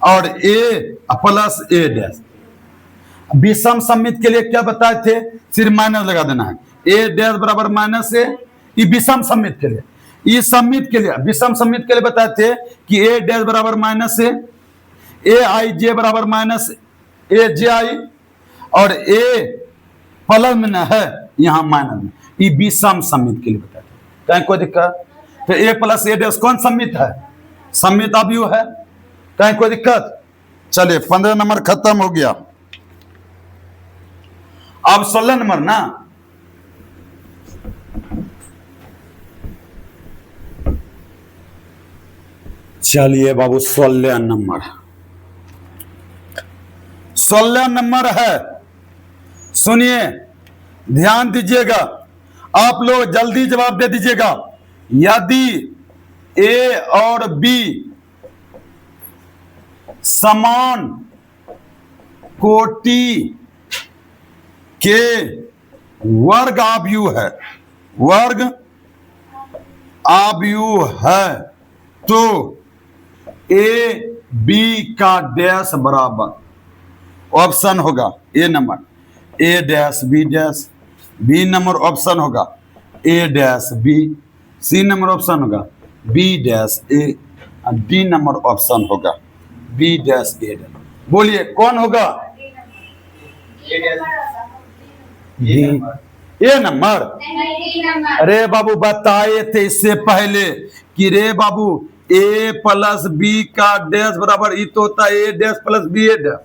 और ए प्लस ए डैश। विषम सममित के लिए क्या बताए थे? सिर्फ माइनस लगा देना है। ए डैश बराबर माइनस ए, ये विषम सममित के लिए। ये सममित के लिए, विषम सममित के लिए बताए थे कि ए डैश बराबर माइनस ए आई जे बराबर माइनस ए जे आई और ए प्लस में न है यहाँ माइनस में, ये विषम सममित के लिए बताए थे। कहीं कोई दिक्कत? तो ए प्लस ए डैश कौन सममित है? सममित आव्यूह है। कहीं कोई दिक्कत? चलिए 15 नंबर खत्म हो गया। अब 16 नंबर ना, चलिए बाबू 16 नंबर। 16 नंबर है, सुनिए ध्यान दीजिएगा, आप लोग जल्दी जवाब दे दीजिएगा। यदि ए और बी समान कोटि के वर्ग आव्यूह है, वर्ग आव्यूह है, तो ए बी का डैश बराबर ऑप्शन होगा A number A dash B dash, B number option होगा A dash B, C number option होगा B dash A, D number option होगा बी डैश ए डैश। बोलिए कौन होगा? A number. अरे बाबू बताए थे इससे पहले कि रे बाबू ए प्लस बी का डैश बराबर ये तो होता है A dash plus B A dash,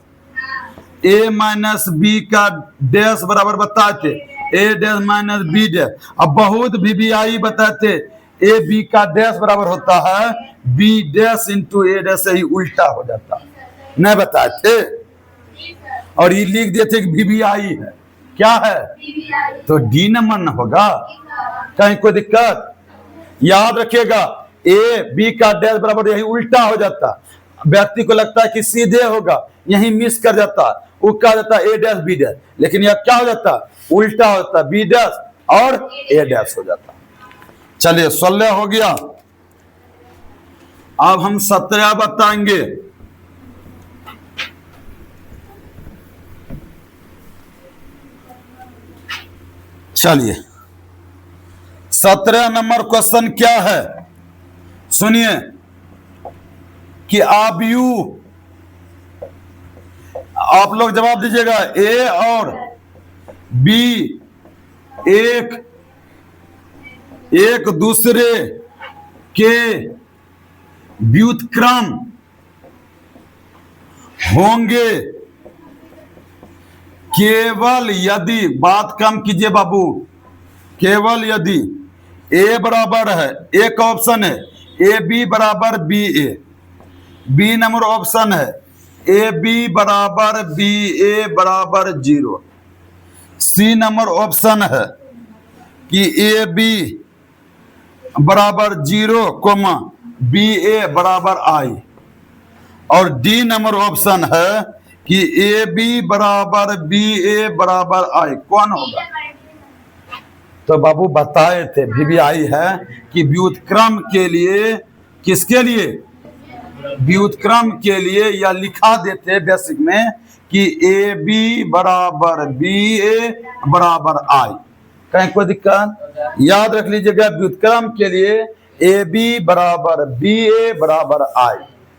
A minus B का डैश बराबर बताए थे ए डैश माइनस बी डैश। अब बहुत भी आई बताए थे ए बी का डैश बराबर होता है बी डैश इंटू ए डैश, ही उल्टा हो जाता है, नहीं बताए थे? और ये लिख देते कि VBI है, क्या है, तो D नंबर न होगा। कहीं कोई दिक्कत? याद रखिएगा, A B का डैश बराबर यही उल्टा हो जाता, व्यक्ति को लगता है कि सीधे होगा, यही मिस कर जाता, वो कहा जाता A डैश B डैश, लेकिन यह क्या हो जाता, उल्टा होता, B डैश और A डैश हो जाता। चलिए 16 हो गया। अब हम 17 बताएंगे। चलिए 17 नंबर क्वेश्चन क्या है, सुनिए कि आप लोग जवाब दीजिएगा। A और B एक दूसरे के व्युत्क्रम होंगे केवल यदि, बात कम कीजिए बाबू, केवल यदि A बराबर है, एक ऑप्शन है AB बराबर BA, B नंबर ऑप्शन है AB बराबर BA बराबर 0, C नंबर ऑप्शन है कि AB बराबर 0, BA बराबर I, और D नंबर ऑप्शन है कि AB बराबर BA बराबर I। कौन होगा? तो बाबू बताए थे VBI है कि व्युत्क्रम के लिए, किसके लिए, व्युत्क्रम के लिए, या लिखा देते बेसिक में कि AB बराबर BA बराबर I। कहीं कोई दिक्कत? याद रख लीजिएगा, व्युत्क्रम के लिए AB बराबर BA बराबर I।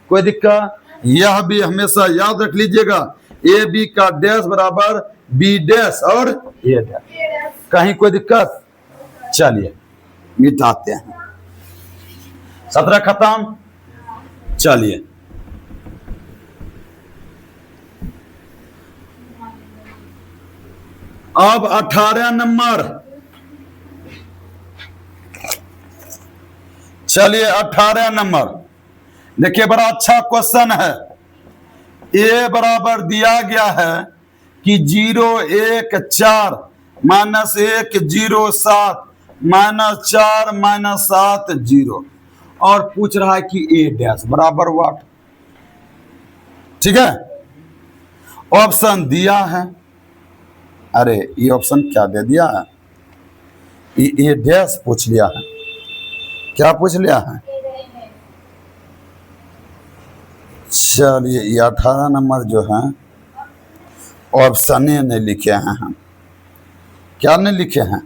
कोई दिक्कत? यह भी हमेशा याद रख लीजिएगा, AB का डैश बराबर B डैश और A डैश। कहीं कोई दिक्कत? चलिए मिटाते हैं। 17 खत्म। चलिए अब 18 नंबर। चलिए 18 नंबर देखिए, बड़ा अच्छा क्वेश्चन है। A बराबर दिया गया है कि 0 1 4 माइनस 1 0 7 माइनस 4 माइनस 7 0, और पूछ रहा है कि A डैश बराबर व्हाट। ठीक है, ऑप्शन दिया है। अरे ये ऑप्शन क्या दे दिया है, A डैश पूछ लिया है। क्या पूछ लिया है? चलिए ये 18 नंबर जो है ऑप्शन नहीं लिखे हैं हम। क्या नहीं लिखे हैं?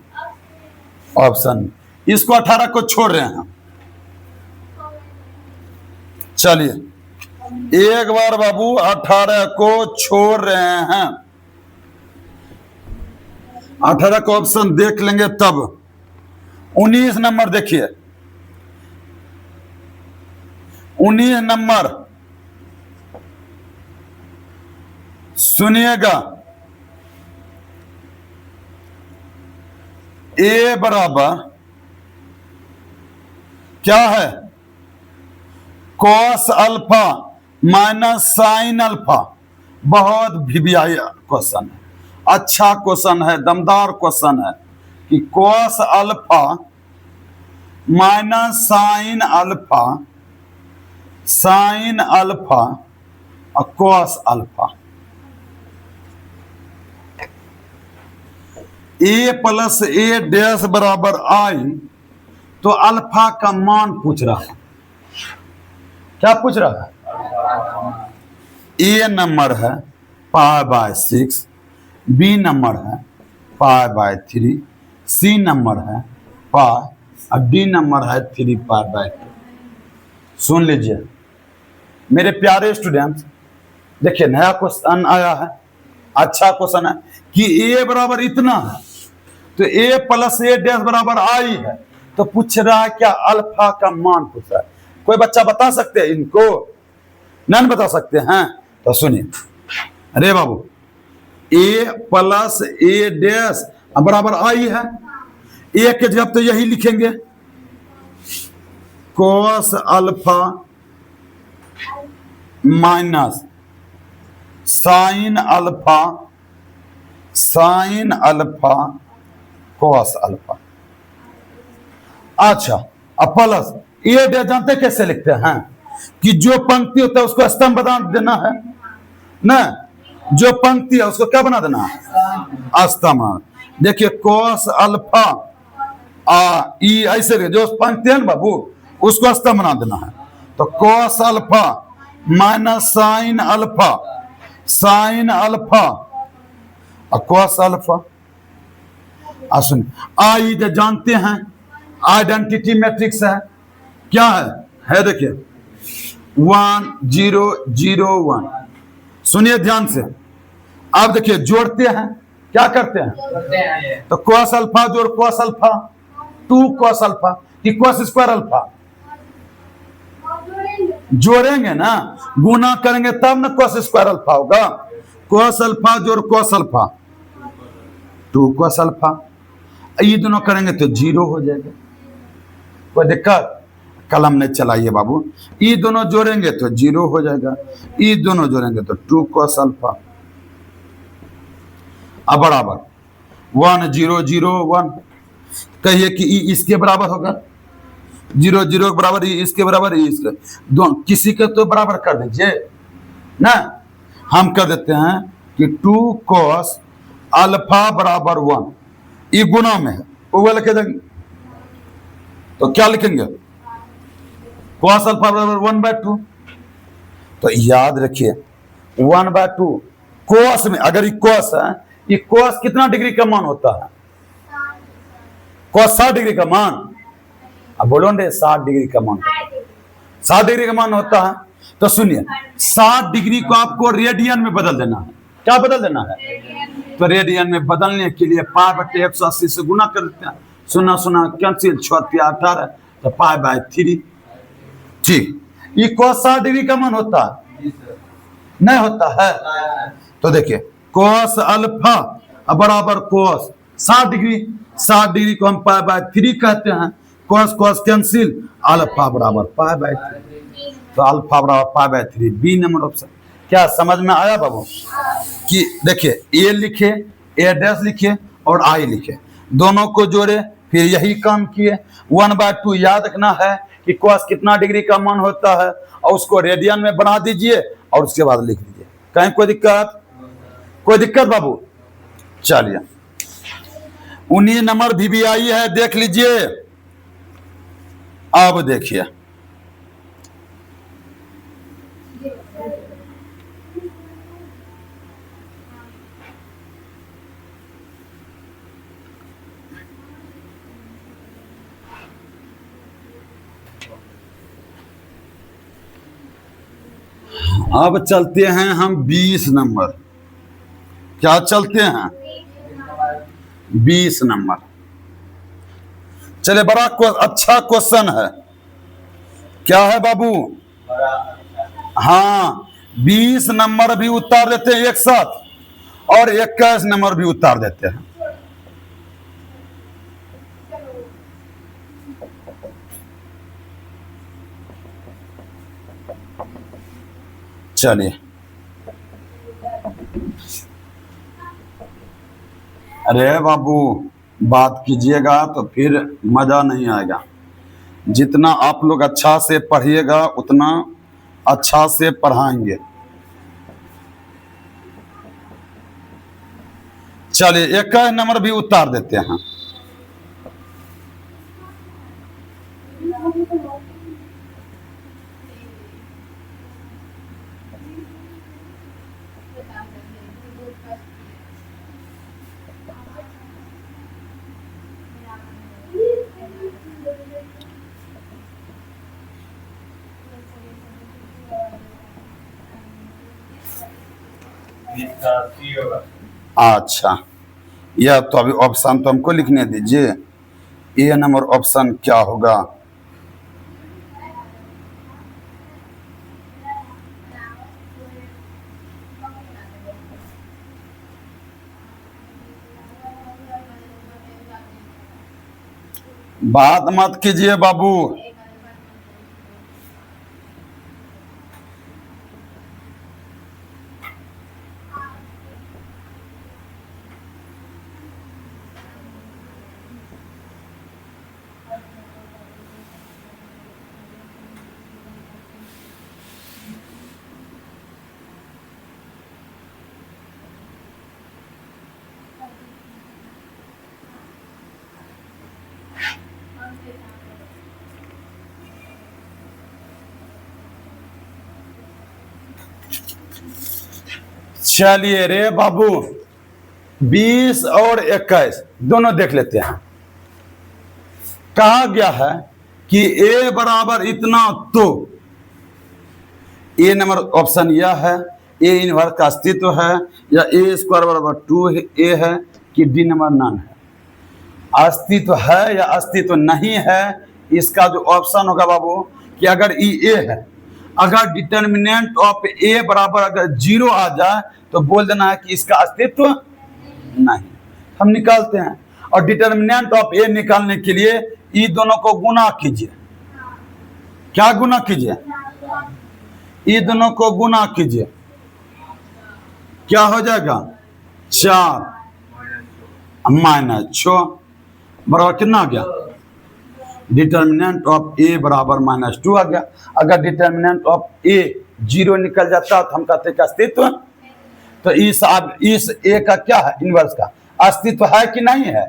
ऑप्शन। इसको 18 को छोड़ रहे हैं। चलिए एक बार बाबू 18 को छोड़ रहे हैं, 18 का ऑप्शन देख लेंगे तब। 19 नंबर देखिए, 19 नंबर सुनिएगा। A बराबर क्या है, cos alpha minus sine alpha. बहुत VBI क्वेश्चन है, अच्छा क्वेश्चन है, दमदार क्वेश्चन है कि cos alpha minus sine alpha, sine alpha और cos alpha, A plus A dash बराबर I, तो अल्फा का मान पूछ रहा है। क्या पूछ रहा है? A नंबर है π/6, B नंबर है π/3, C नंबर है π और D नंबर है 3π/2। सुन लीजिए मेरे प्यारे स्टूडेंट, देखिए नया क्वेश्चन आया है, अच्छा क्वेश्चन है कि A बराबर इतना है, तो A प्लस A डैश बराबर I है, तो पूछ रहा है क्या अल्फा का मान पूछ रहा है। कोई बच्चा बता सकते हैं इनको? नहीं बता सकते हैं? तो सुनिए, अरे बाबू A प्लस A डैश बराबर I है, A के जगह तो यही लिखेंगे, cos alpha minus sine alpha cos alpha. अच्छा, अब प्लस ये जानते कैसे लिखते हैं कि जो पंक्ति होता है उसको स्तंभ बना देना है ना, जो पंक्ति है उसको क्या बना देना है, स्तंभ। देखिए कॉस अल्फा ई ऐसे जो पंक्ति है ना बाबू उसको स्तंभ बना देना है। तो cos alpha minus sine alpha और कॉस अल्फा। सुन आई जो जानते हैं आइडेंटिटी मैट्रिक्स है, क्या है देखिए 1 0 0 1। सुनिए ध्यान से, आप देखिए जोड़ते हैं, क्या करते हैं, तो कॉस अल्फा जोड़ कॉस अल्फा 2 कॉस अल्फा कि कॉस स्क्वायर अल्फा जोड़ेंगे ना, गुना करेंगे तब ना कॉस स्क्वायर अल्फा होगा। कॉस अल्फा जोड़ कॉस अल्फा 2 कॉस अल्फा, ये दोनों करेंगे तो 0 हो जाएगा। कोई दिक्कत, कलम नहीं चलाइए बाबू। ये दोनों जोड़ेंगे तो 0 हो जाएगा, ये दोनों जोड़ेंगे तो 2 कॉस अल्फा। अब बराबर 1 0 0 1। कहिए कि ई इसके बराबर होगा, 0 0 के बराबर, ई इसके बराबर, ई इसके, दोनों किसी के तो बराबर कर दीजिए ना। हम कर देते हैं कि 2 कॉस अल्फा बराबर 1, ये गुना में है, वो लिखे देंगे तो क्या लिखेंगे, कॉस अल्फा बराबर 1/2। तो याद रखिए 1/2 कॉस में, अगर ये कॉस है, ये कॉस कितना डिग्री का मान होता है, कॉस 60 डिग्री का मान। अब बोलो ने 60 डिग्री का मान, 60 डिग्री का मान होता है। तो सुनिए 60 डिग्री को आपको रेडियन में बदल देना है। क्या बदल देना है, तो रेडियन में बदलने के लिए π/180 से गुना कर देते हैं। सुना सुना कैंसिल, 6 18, तो π/3। ठीक, ये cos 60 डिग्री का मान होता है, नहीं होता है। तो देखिए cos अल्फा बराबर cos 60 डिग्री, 60 डिग्री को हम π/3 कहते हैं। cos cos कैंसिल, अल्फा बराबर π/3, तो अल्फा बराबर π/3, बी नंबर ऑप्शन। क्या समझ में आया बाबू? कि देखिए ए लिखे, ए डैश लिखे और आई लिखे, दोनों को जोड़े, फिर यही काम किए। 1/2 याद रखना है कि cos कितना डिग्री का मान होता है और उसको रेडियन में बना दीजिए और उसके बाद लिख दीजिए। कहीं कोई दिक्कत, कोई दिक्कत बाबू? चलिए 19 नंबर भी आई है, देख लीजिए। अब देखिए अब चलते हैं हम 20 नंबर। क्या चलते हैं, 20 नंबर। चले, बड़ा अच्छा क्वेश्चन है। क्या है बाबू? हाँ, 20 नंबर भी उतार देते हैं एक साथ और 21 नंबर भी उतार देते हैं। चलिए, अरे बाबू बात कीजिएगा तो फिर मजा नहीं आएगा। जितना आप लोग अच्छा से पढ़िएगा उतना अच्छा से पढ़ाएंगे। चलिए 21 नंबर भी उतार देते हैं। अच्छा, यह तो अभी ऑप्शन तो हमको लिखने दीजिए। ए नंबर ऑप्शन क्या होगा? बात मत कीजिए बाबू। चलिए रे बाबू, 20 और 21 दोनों देख लेते हैं। कहा गया है कि ए बराबर इतना, तो ए नंबर ऑप्शन यह है, ए इनवर्स का अस्तित्व है, या ए स्क्वायर बराबर 2a है, कि डी नंबर नन है। अस्तित्व है या अस्तित्व नहीं है, इसका जो ऑप्शन होगा बाबू, कि अगर ई ए है, अगर डिटर्मिनेंट ऑफ ए बराबर अगर 0 आ जाए तो बोल देना है कि इसका अस्तित्व नहीं। हम निकालते हैं, और डिटर्मिनेंट ऑफ ए निकालने के लिए ई दोनों को गुना कीजिए। क्या गुना कीजिए? ई दोनों को गुना कीजिए, क्या हो जाएगा? 4 -6 बराबर कितना आ गया? डिटर्मिनेंट ऑफ ए बराबर -2 आ गया। अगर डिटर्मिनेंट ऑफ ए 0 निकल जाता तो हम कहते कि अस्तित्व। तो इस ए का क्या है? इनवर्स का अस्तित्व है कि नहीं है?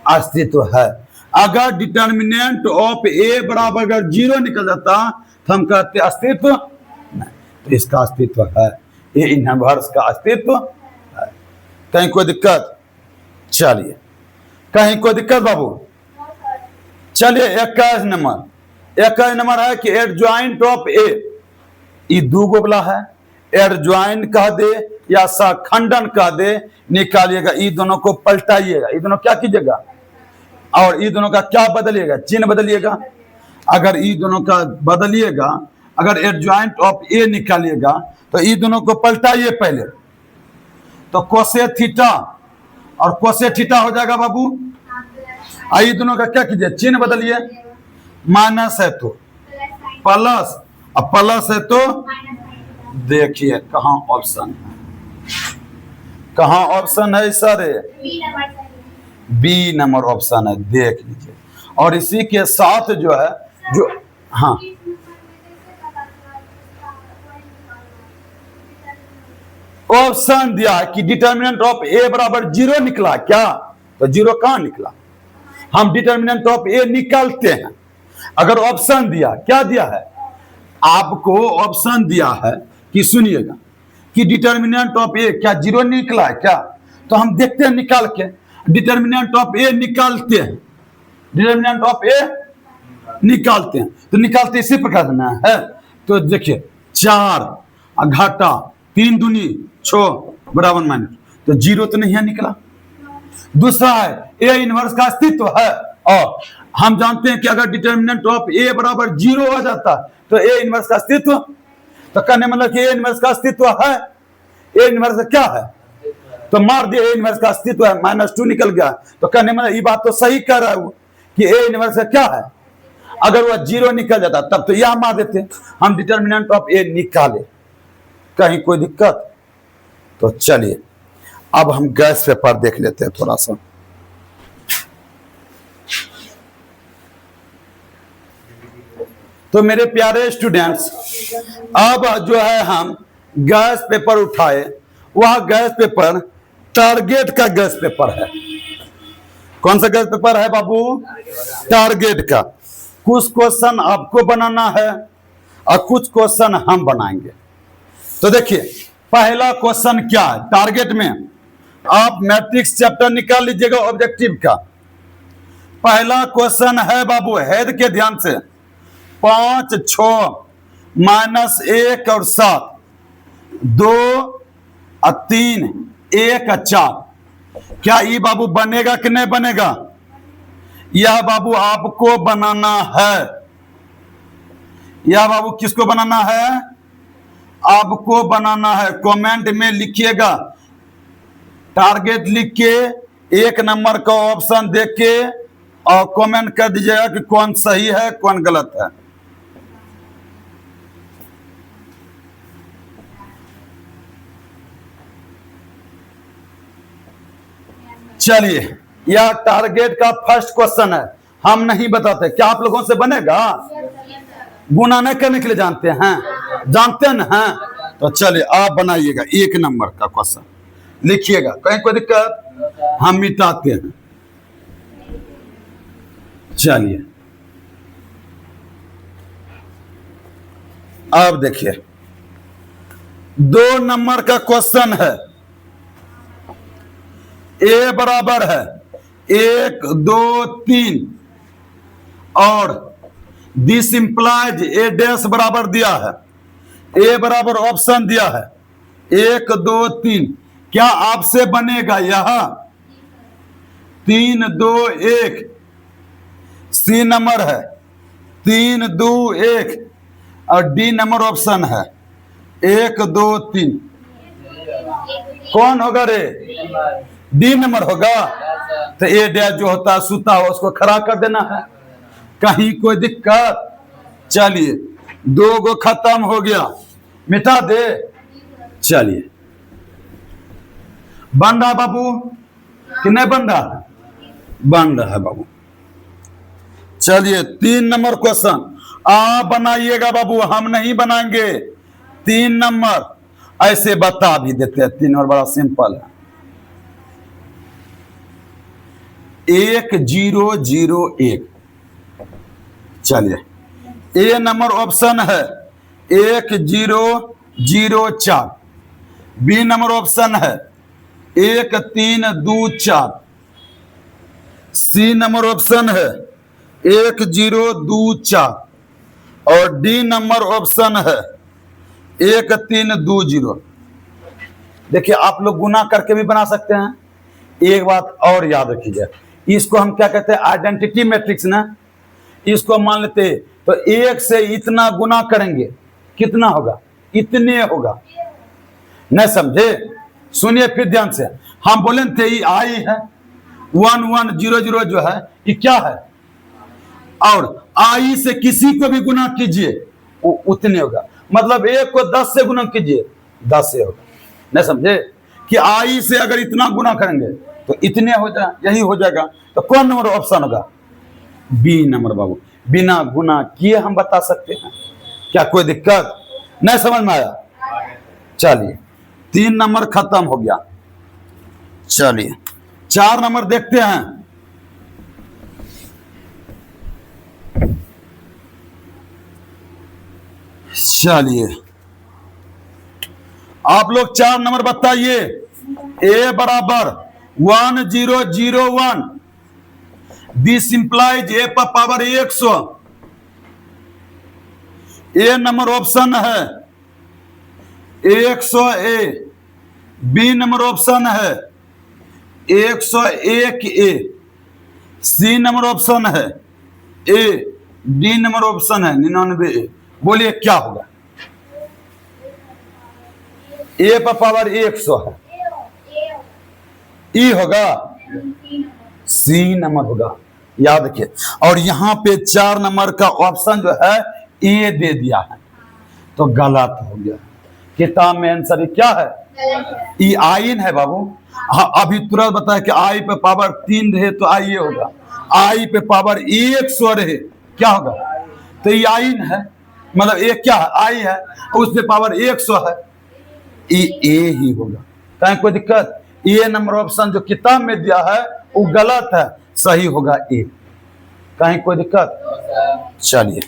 अस्तित्व है। अगर डिटर्मिनेंट ऑफ ए बराबर अगर 0 निकल जाता तो हम कहते अस्तित्व नहीं। तो इसका अस्तित्व है, ए इनवर्स का अस्तित्व है। कहीं कोई दिक्कत? चलिए, कहीं कोई दिक्कत बाबू? चलिए 21 नंबर है कि एडजॉइंट ऑफ ए, ये दो गोबला है, एडजॉइंट कह दे या सखंडन कह दे, निकालिएगा। ये दोनों को पलटाइएगा, ये दोनों क्या कीजिएगा, और ये दोनों का क्या बदलिएगा? चिन्ह बदलिएगा। अगर ये दोनों का बदलिएगा, अगर एडजॉइंट ऑफ ए निकालिएगा तो ये दोनों को पलटाइए पहले। तो कोसे थीटा और कोसे थीटा हो जाएगा बाबू। आइए दोनों का क्या कीजिए? चिन्ह बदलिए। माइनस है तो प्लस, और प्लस है तो देखिए कहाँ ऑप्शन है, कहाँ ऑप्शन है सर? बी नंबर ऑप्शन है, देख लीजिए। और इसी के साथ जो है, जो हाँ ऑप्शन दिया कि डिटर्मिनेंट ऑफ ए बराबर 0 निकला क्या? तो 0 कहाँ निकला? हम डिटर्मिनेंट ऑफ ए निकालते हैं। अगर ऑप्शन दिया, क्या दिया है आपको? ऑप्शन दिया है कि सुनिएगा कि डिटर्मिनेंट ऑफ ए क्या 0 निकला है क्या? तो हम देखते हैं निकाल के, डिटर्मिनेंट ऑफ ए निकालते हैं, डिटर्मिनेंट ऑफ ए निकालते हैं। तो निकालते इसी प्रकार देना है। तो देखिए 4 घाटा 3 दूनी 6 बराबर माइनस, तो 0 तो नहीं है निकला। दूसरा है ए इनवर्स का अस्तित्व है, और हम जानते हैं कि अगर डिटर्मिनेंट ऑफ ए बराबर 0 हो जाता तो ए इनवर्स का अस्तित्व, तो कहने मतलब कि ए इनवर्स का अस्तित्व है। ए इनवर्स क्या है? तो मार दिया ए इनवर्स का अस्तित्व है, -2 निकल गया। तो कहने मतलब ये बात तो सही कह रहा है कि ए इनवर्स का क्या है? अगर वह 0 निकल जाता तब तो यह मार देते, हम डिटर्मिनेंट ऑफ ए निकाले। कहीं कोई दिक्कत? तो चलिए अब हम गैस पेपर देख लेते हैं थोड़ा सा। तो मेरे प्यारे स्टूडेंट्स, अब जो है हम गैस पेपर उठाए, वह गैस पेपर टारगेट का गैस पेपर है। कौन सा गैस पेपर है बाबू? टारगेट का। कुछ क्वेश्चन आपको बनाना है और कुछ क्वेश्चन हम बनाएंगे। तो देखिए पहला क्वेश्चन क्या है टारगेट में? आप मैट्रिक्स चैप्टर निकाल लीजिएगा ऑब्जेक्टिव का। पहला क्वेश्चन है बाबू, हेड के ध्यान से, 5, 6, -1 और 7, 2 और 3, 1 और 4। क्या ये बाबू बनेगा कि नहीं बनेगा? यह बाबू आपको बनाना है। यह बाबू किसको बनाना है? आपको बनाना है। कमेंट में लिखिएगा, टारगेट लिख के 1 नंबर का ऑप्शन देख के और कमेंट कर दीजिएगा कि कौन सही है कौन गलत है। चलिए यह टारगेट का फर्स्ट क्वेश्चन है, हम नहीं बताते। क्या आप लोगों से बनेगा? गुना नहीं करने के लिए जानते हैं, जानते हैं ना? तो चलिए आप बनाइएगा 1 नंबर का क्वेश्चन, लिखिएगा। कहीं कोई दिक्कत? हम मिटाते हैं। चलिए अब देखिए 2 नंबर का क्वेश्चन है। ए बराबर है 1 2 3 और दिस इंप्लाइज ए डैश बराबर दिया है। ए बराबर ऑप्शन दिया है 1 2 3। क्या आपसे बनेगा यह 3 2 1? सी नंबर है 3 2 1 और डी नंबर ऑप्शन है 1 2 3। कौन होगा रे? डी नंबर होगा। तो ए डैश जो होता है सूता हो उसको खड़ा कर देना है। कहीं कोई दिक्कत? चलिए 2 गो खत्म हो गया, मिटा दे। चलिए बन रहा बाबू कि नहीं बन रहा? बन रहा है बाबू। चलिए 3 नंबर क्वेश्चन आप बनाइएगा बाबू, हम नहीं बनाएंगे। 3 नंबर ऐसे बता भी देते हैं। 3 नंबर बड़ा सिंपल है। 1 0 0 1। चलिए ए नंबर ऑप्शन है 1 0 0 4। बी नंबर ऑप्शन है 1 3 2 4। सी नंबर ऑप्शन है 1 0 2 4 और डी नंबर ऑप्शन है 1 3 2 0। देखिए आप लोग गुना करके भी बना सकते हैं। एक बात और याद रखिए, इसको हम क्या कहते हैं? आइडेंटिटी मैट्रिक्स ना। इसको मान लेते तो 1 से इतना गुना करेंगे, कितना होगा? इतने होगा। नहीं समझे? सुनिए फिर ध्यान से। हम बोले थे ये आई है 1 1 0 0 जो है ये क्या है? और आई से किसी को भी गुना कीजिए वो उतने होगा। मतलब 1 को 10 से गुना कीजिए 10 से होगा। नहीं समझे? कि आई से अगर इतना गुना करेंगे तो इतने हो जाए, यही हो जाएगा। तो कौन नंबर ऑप्शन होगा? बी नंबर बाबू। बिना गुना किए हम बता सकते हैं। क्या कोई दिक्कत? नहीं समझ में आया? चलिए 3 नंबर खत्म हो गया। चलिए 4 नंबर देखते हैं। चलिए आप लोग 4 नंबर बताइए। ए बराबर 1 0 0 1। दिस इंप्लाइज ए पर पावर 100। ए नंबर ऑप्शन है 100 ए। बी नंबर ऑप्शन है 101 ए। सी नंबर ऑप्शन है ए। डी नंबर ऑप्शन है 99 ए। बोलिए क्या होगा? ए पर पावर 100 है, ई होगा, सी नंबर होगा। याद रखिए। और यहां पे 4 नंबर का ऑप्शन जो है ए दे दिया है तो गलत हो गया। किताब में आंसर क्या है? ई आइन है बाबू। हाँ अभी तुरंत बताया कि आई पे पावर 3 रहे तो आई होगा। आई पे पावर 100 रहे क्या होगा? तो ये आइन है, मतलब ए क्या है? आई है, उस पे पावर 100 है, ए ही होगा। कहीं कोई दिक्कत? ए नंबर ऑप्शन जो किताब में दिया है वो गलत है, सही होगा ए। कहीं कोई दिक्कत? चलिए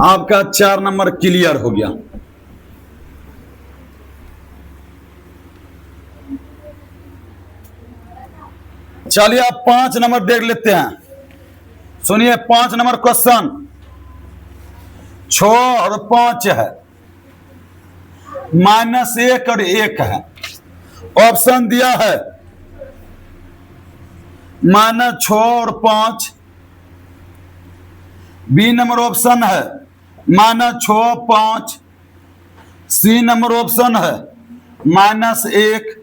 आपका 4 नंबर क्लियर हो गया। चलिए आप 5 नंबर देख लेते हैं। सुनिए 5 नंबर क्वेश्चन 6 और 5 है, -1 और 1 है। ऑप्शन दिया है -6 और 5। बी नंबर ऑप्शन है -6 5। सी नंबर ऑप्शन है -1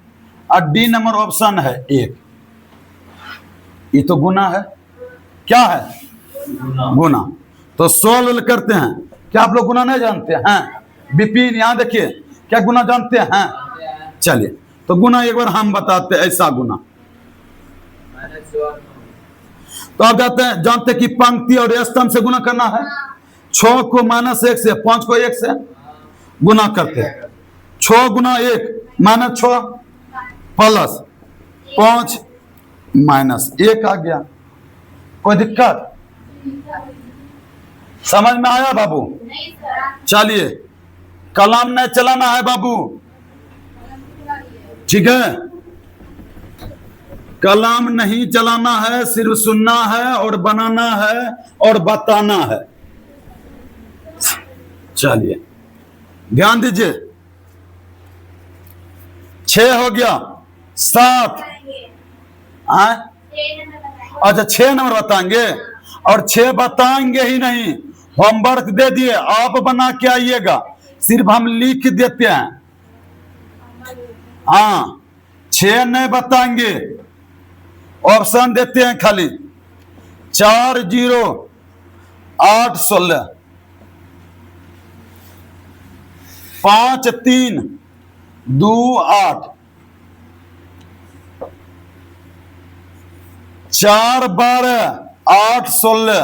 और डी नंबर ऑप्शन है 1। ये तो गुना है। क्या है? गुना। तो सोल्व करते हैं। क्या आप लोग गुना नहीं जानते हैं? विपिन यहां देखिए, क्या गुना जानते हैं? चलिए तो गुना एक बार हम बताते हैं। ऐसा गुना तो आप जानते हैं कि पंक्ति और स्तंभ से गुना करना है। 6 को -1 से, 5 को 1 से गुना करते हैं। 6 गुना 1 -6 प्लस 5 -1 आ गया। कोई दिक्कत? समझ में आया बाबू? चलिए कलम नहीं चलाना है बाबू, ठीक है, कलम नहीं चलाना है, सिर्फ सुनना है और बनाना है और बताना है। चलिए ध्यान दीजिए, 6 हो गया, 7, अच्छा 6 नंबर बताएंगे, और 6 बताएंगे ही नहीं, होमवर्क दे दिए, आप बना के आइएगा, सिर्फ हम लिख देते हैं। हाँ 6 नहीं बताएंगे, ऑप्शन देते हैं खाली 4 0 8 16 5 3 2 8 4 12 8 16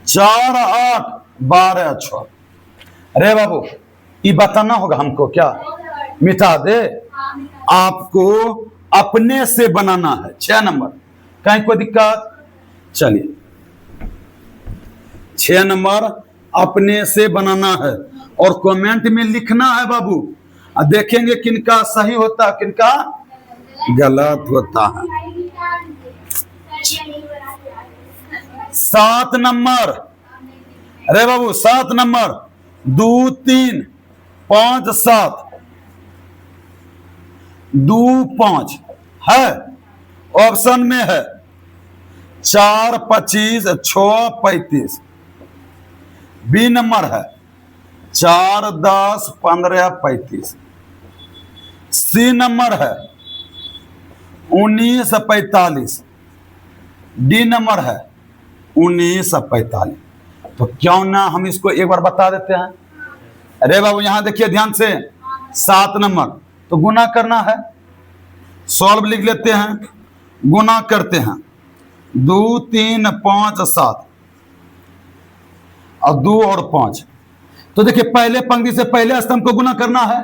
4 8 12 6। अरे बाबू ये बताना होगा हमको, क्या मिटा दे, आपको अपने से बनाना है। 6 नंबर, कहीं कोई दिक्कत? चलिए 6 नंबर अपने से बनाना है और कमेंट में लिखना है बाबू, देखेंगे किनका सही होता है किनका गलत होता है। 7 नंबर, अरे बाबू 7 नंबर 2 3 5 7 2 5 है, ऑप्शन में है 4 25 6 35। बी नंबर है 4 10 15 35। सी नंबर है 19 45। डी नंबर है 19 45। तो क्यों ना हम इसको एक बार बता देते हैं। अरे बाबू यहां देखिए ध्यान से, 7 नंबर तो गुना करना है, सॉल्व लिख लेते हैं, गुना करते हैं 2 3 5 7 और 2 और 5। तो देखिए पहले पंक्ति से पहले स्तंभ को गुना करना है,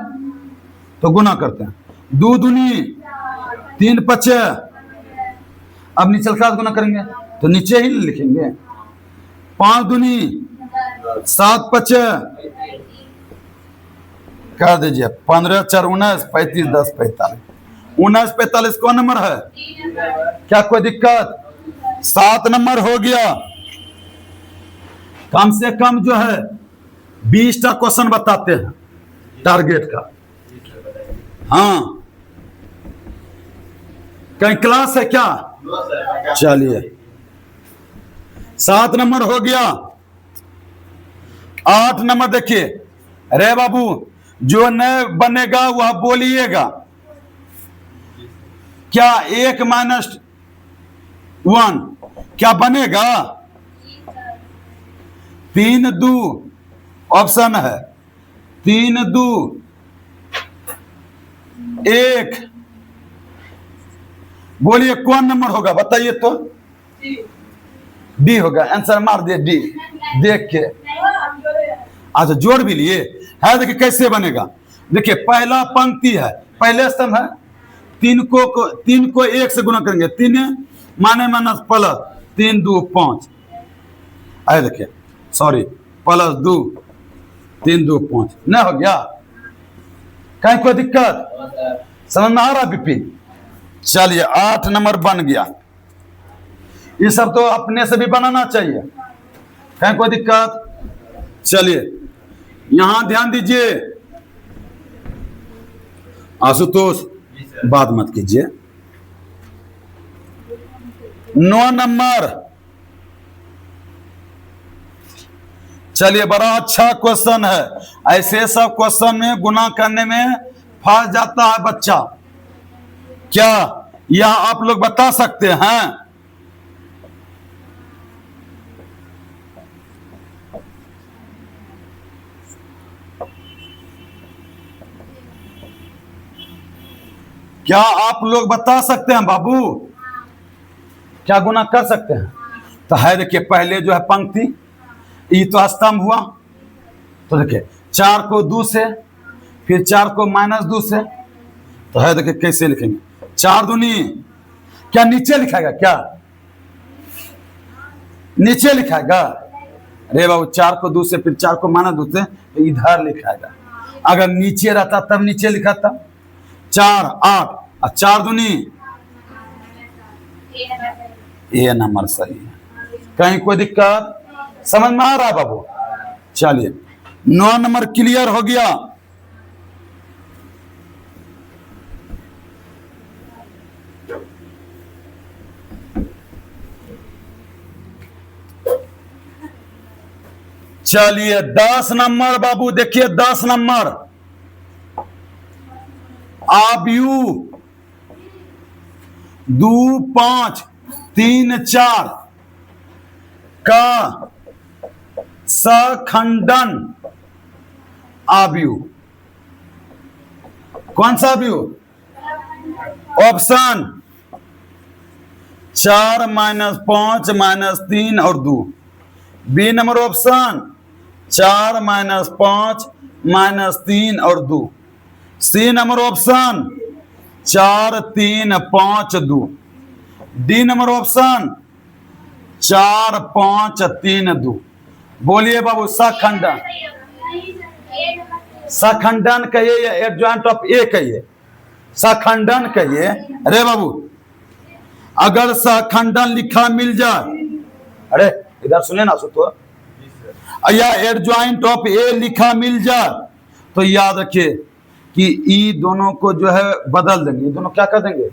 तो गुना करते हैं 2 दूनी 3 5। अब नीचे के साथ गुना करेंगे तो नीचे ही लिखेंगे, 5 दूनी 7 5 कर दीजिए, 15 4 19 35 10 45। 19 45 कौन नंबर है? क्या कोई दिक्कत? 7 नंबर हो गया। कम से कम जो है 20 क्वेश्चन बताते हैं टारगेट का। हाँ कहीं क्लास है क्या? चलिए 7 नंबर हो गया। 8 नंबर देखिए, अरे बाबू जो नहीं बनेगा वह बोलिएगा। क्या 1 - 1 क्या बनेगा? 3 2 ऑप्शन है, 3 2 1। बोलिए कौन नंबर होगा बताइए तो? डी होगा, आंसर मार दिए डी देख के। अच्छा जोड़ भी लिए है, देखिए कैसे बनेगा। देखिए पहला पंक्ति है, पहले स्तंभ है, 3 को 1 से गुना करेंगे, 3 माने माइनस प्लस 3 2 5। आए देखिए सॉरी प्लस 2 3 2 5 नहीं हो गया? कहीं कोई दिक्कत? समझ में आ रहा विपिन? चलिए 8 नंबर बन गया। ये सब तो अपने से भी बनाना चाहिए, कहीं कोई दिक्कत? चलिए यहां ध्यान दीजिए, आशुतोष बात मत कीजिए। 9 नंबर, चलिए बड़ा अच्छा क्वेश्चन है। ऐसे सब क्वेश्चन में गुना करने में फंस जाता है बच्चा। क्या यह आप लोग बता सकते हैं? क्या आप लोग बता सकते हैं बाबू? क्या गुना कर सकते हैं? तो है देखिए पहले जो है पंक्ति, ये तो स्तंभ हुआ, तो देखिए 4 को 2 से, फिर 4 को -2 से, तो है देखिए कैसे लिखेंगे। 4 दूनी क्या नीचे लिखाएगा? क्या नीचे लिखाएगा? अरे बाबू 4 को 2 से, फिर 4 को माना 2 से, तो इधर लिखाएगा। अगर नीचे रहता तब नीचे लिखा था 4 8 और 4 दूनी ये नंबर सही है। कहीं कोई दिक्कत समझ में आ रहा है बाबू? चलिए 9 नंबर क्लियर हो गया। चलिए 10 नंबर बाबू देखिए 10 नंबर आबयू 2 5 3 4 का सखंडन आबयू। कौन सा आबयू? ऑप्शन 4 -5 -3 और 2। बी नंबर ऑप्शन 4 -5 -3 और 2। C number option 4 3 5 2। D number option 4 5 3 2। बोलिए बाबू सखंडन, सखंडन कहिए या एडजॉइंट ऑफ ए कहिए? सखंडन कहिए। अरे बाबू अगर सखंडन लिखा मिल जाए, अरे इधर सुने ना सुतो, या एडजॉइंट ऑफ ए लिखा मिल जाए तो याद रखिए कि ई दोनों को जो है बदल देंगे। दोनों क्या कर देंगे?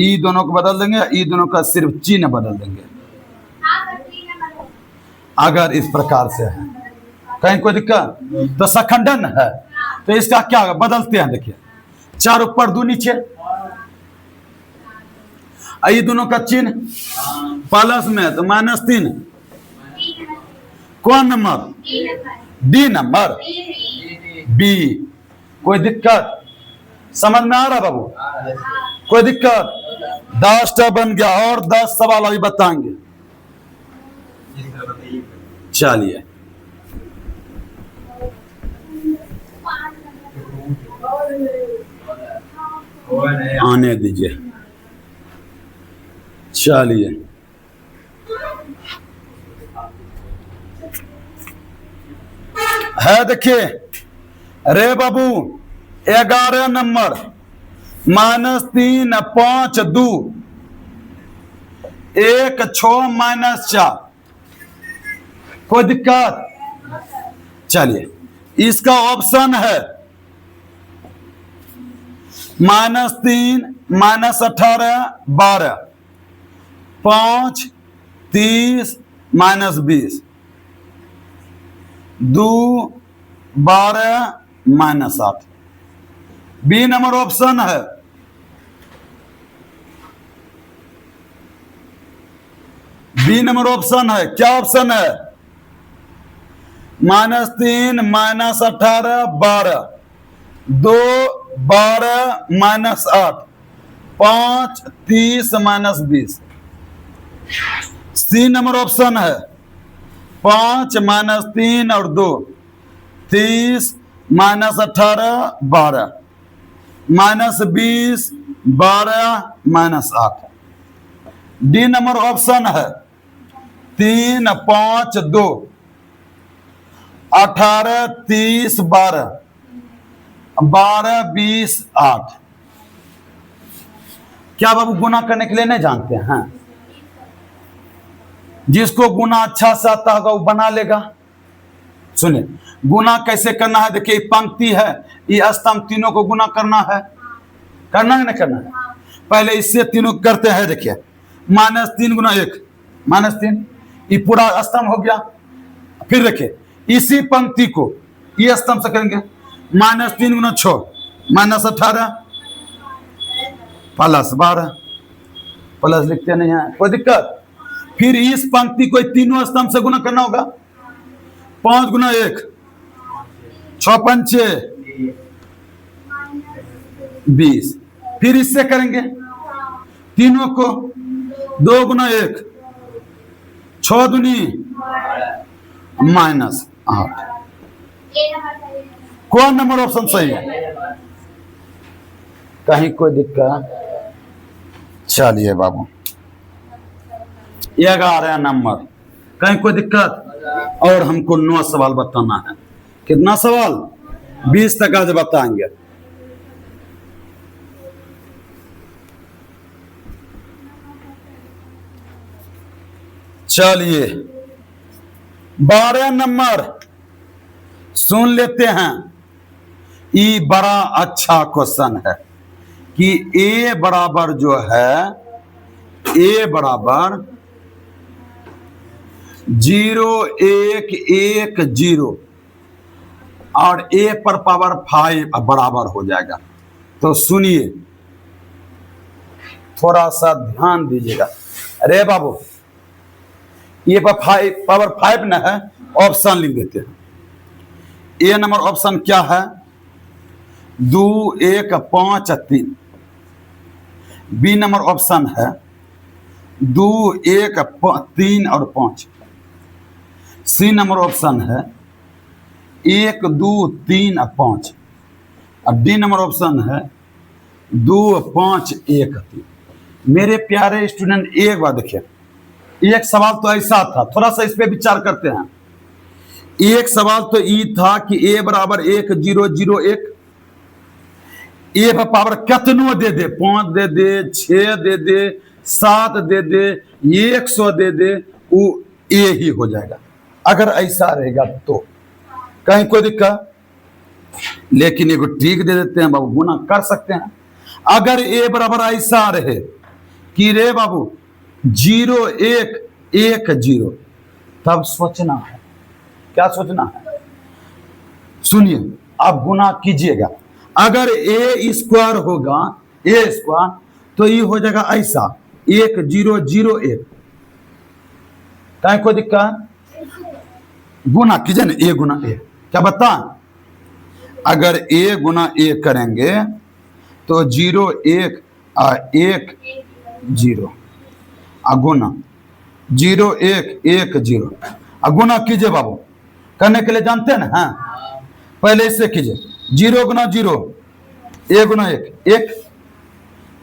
ई दोनों को बदल देंगे, ई दोनों का सिर्फ चिन्ह बदल देंगे। अगर इस प्रकार से है कहीं कोई दिक्कत तो सखंडन है, तो इसका क्या बदलते हैं? देखिए 4 ऊपर 2 नीचे, ये दोनों का चिन्ह प्लस में तो -3। कौन नंबर? D number B. कोई दिक्कत समझ में आ रहा बाबू? कोई दिक्कत? 10 बन गया और 10 सवाल अभी बताएंगे। चलिए आने दीजिए। चलिए है देखिए, अरे बाबू 11 नंबर -3 5 2 1 6 -4। कोई दिक्कत? चलिए इसका ऑप्शन है -3 -18 12 5 30 -20 2 12 -8। बी नंबर ऑप्शन है बी नंबर ऑप्शन है। क्या ऑप्शन है? -3 -18 12 2 12 -8 5 30 -20। सी नंबर ऑप्शन है 5 -3 और 2 30 -18 12 -20 12 -8। डी नंबर ऑप्शन है 3 5 2 18 30 12 12 20 8। क्या बाबू गुना करने के लिए नहीं जानते हैं? जिसको गुना अच्छा से आता होगा वो बना लेगा। सुनिए गुना कैसे करना है। देखिए पंक्ति है, ये स्तंभ, तीनों को गुना करना है। करना है ना करना है? पहले इससे तीनों करते हैं। देखिए -3 गुना 1 -3, ये पूरा स्तंभ हो गया। फिर देखिए इसी पंक्ति को ये स्तंभ से करेंगे -3 गुना 6 -18 +12 प्लस लिखते नहीं है, कोई दिक्कत? फिर इस पंक्ति को तीनों स्तंभ से गुना करना होगा। 5 गुना 1 6 5 20। फिर इससे करेंगे तीनों को 2 गुना 1 6 दूनी -8। कौन नंबर ऑप्शन सही है? कहीं कोई दिक्कत? चलिए बाबू 11 नंबर, कहीं कोई दिक्कत? और हमको 9 सवाल बताना है। कितना सवाल? 20 तक आज बताएंगे। चलिए 12 नंबर सुन लेते हैं। ये बड़ा अच्छा क्वेश्चन है कि ए बराबर जो है, ए बराबर 0 1 1 0 और ए पर पावर 5 बराबर हो जाएगा। तो सुनिए, थोड़ा सा ध्यान दीजिएगा। अरे बाबू, ये पर पावर 5 न है, ऑप्शन लिख देते हैं। ए नंबर ऑप्शन क्या है? 2 1 5 3। बी नंबर ऑप्शन है 2 1 3 और 5। सी नंबर ऑप्शन है 1 2 3 और 5। अब डी नंबर ऑप्शन है 2 5 1 3। मेरे प्यारे स्टूडेंट, एक बार देखिए, एक सवाल तो ऐसा था, थोड़ा सा इस पे विचार करते हैं। एक सवाल तो ये था कि ए बराबर 1 0 0 1। ए पर पावर कितनो दे दे, 5 दे दे, 6 दे दे, 7 दे दे, 100 दे दे, वो ए ही हो जाएगा अगर ऐसा रहेगा तो। कहीं कोई दिक्कत? लेकिन एक ट्रिक दे देते हैं बाबू, गुना कर सकते हैं। अगर ए बराबर ऐसा रहे कि रे बाबू 0 1 1 0, तब सोचना है। क्या सोचना है? सुनिए, आप गुना कीजिएगा। अगर ए स्क्वायर होगा, ए स्क्वायर, तो ये हो जाएगा ऐसा 1 0 0 1। कहीं कोई दिक्कत? गुना कीजिए ना, ए गुना ए। क्या बताएं? अगर ए गुना ए करेंगे तो 0 1 1 0 गुना 0 1 1 0। गुना कीजिए बाबू। करने के लिए जानते हैं ना? हाँ, पहले इससे कीजिए। 0 गुना 0, 1 गुना 1 1,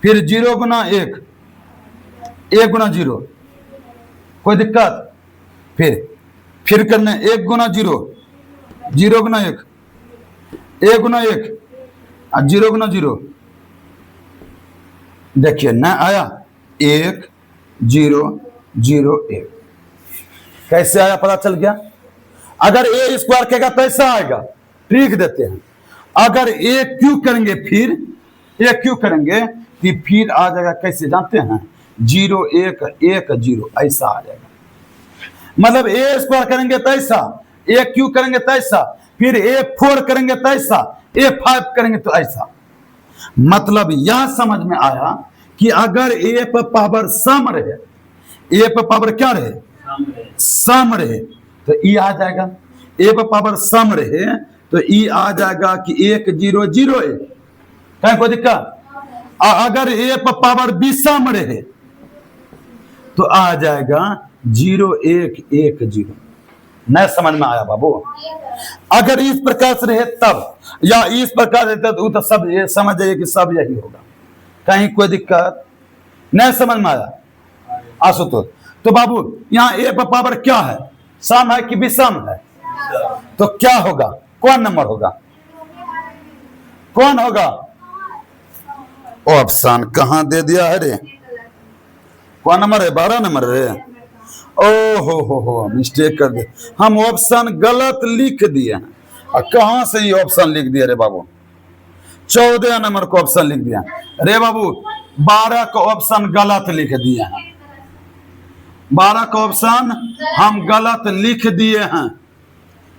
फिर 0 गुना 1 1 गुना 0। कोई दिक्कत? फिर करने 1 गुना 0 0 गुना 1 1 गुना 1 और 0 गुना 0। देखिए न आया 1 0 0 1। कैसे आया पता चल गया? अगर ए स्क्वायर कहेगा तो ऐसा आएगा। ट्रिक देते हैं। अगर ए क्यू करेंगे, फिर ए क्यू करेंगे कि फिर आ जाएगा, कैसे जानते हैं? 0 1 1 0 ऐसा आ जाएगा। मतलब ए स्क्वायर करेंगे तो ऐसा, ए क्यू करेंगे तो ऐसा, फिर ए 4 करेंगे तो ऐसा, ए 5 करेंगे तो ऐसा। मतलब यह समझ में आया कि अगर ए पर पावर सम रहे, ए पर पावर क्या रहे? सम रहे, तो ई आ जाएगा। ए पर पावर सम रहे तो ई आ जाएगा कि 1 0 0 1। कहीं कोई दिक्कत? अगर ए पर पावर विषम रहे तो आ जाएगा 0 1 1 0। नहीं समझ में आया बाबू? अगर इस प्रकार से रहे तब, या इस प्रकार रहता तो सब ये समझ जाइए कि सब यही होगा। कहीं कोई दिक्कत? नहीं समझ में आया? आशुतोष, तो बाबू यहाँ ए पर पावर क्या है? सम है कि विषम है? तो क्या होगा? कौन नंबर होगा? कौन होगा? ऑप्शन कहाँ दे दिया है रे? कौन नंबर है? 12 नंबर है। ओ हो मिस्टेक कर दिया, हम ऑप्शन गलत लिख दिए हैं। और कहां से ये ऑप्शन लिख दिया रे बाबू? 14 नंबर को ऑप्शन लिख दिया रे बाबू। 12 का ऑप्शन गलत लिख दिए हैं। 12 का ऑप्शन हम गलत लिख दिए हैं।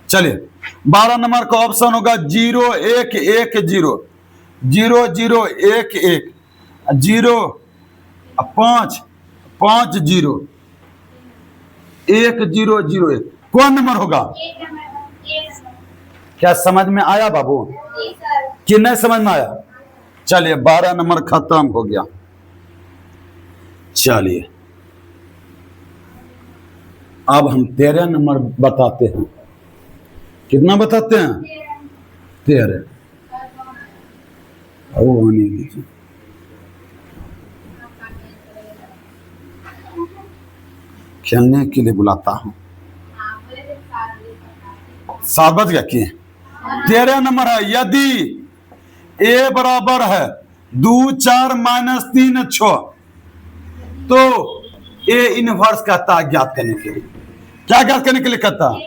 चलिए 12 नंबर का ऑप्शन होगा 0 1 1 0 0 0 1 1 0 5 5 0 1 0 0 1। कौन नंबर होगा? क्या समझ में आया बाबू कि नहीं समझ में आया? चलिए 12 नंबर खत्म हो गया। चलिए अब हम 13 नंबर बताते हैं। कितना बताते हैं? 13। खेलने के लिए बुलाता हूं। 7 बज गया कि 13 नंबर है, यदि ए बराबर है 2 4 - 3 6, तो ए इनवर्स कहता है ज्ञात करने के लिए। क्या ज्ञात करने के लिए कहता है?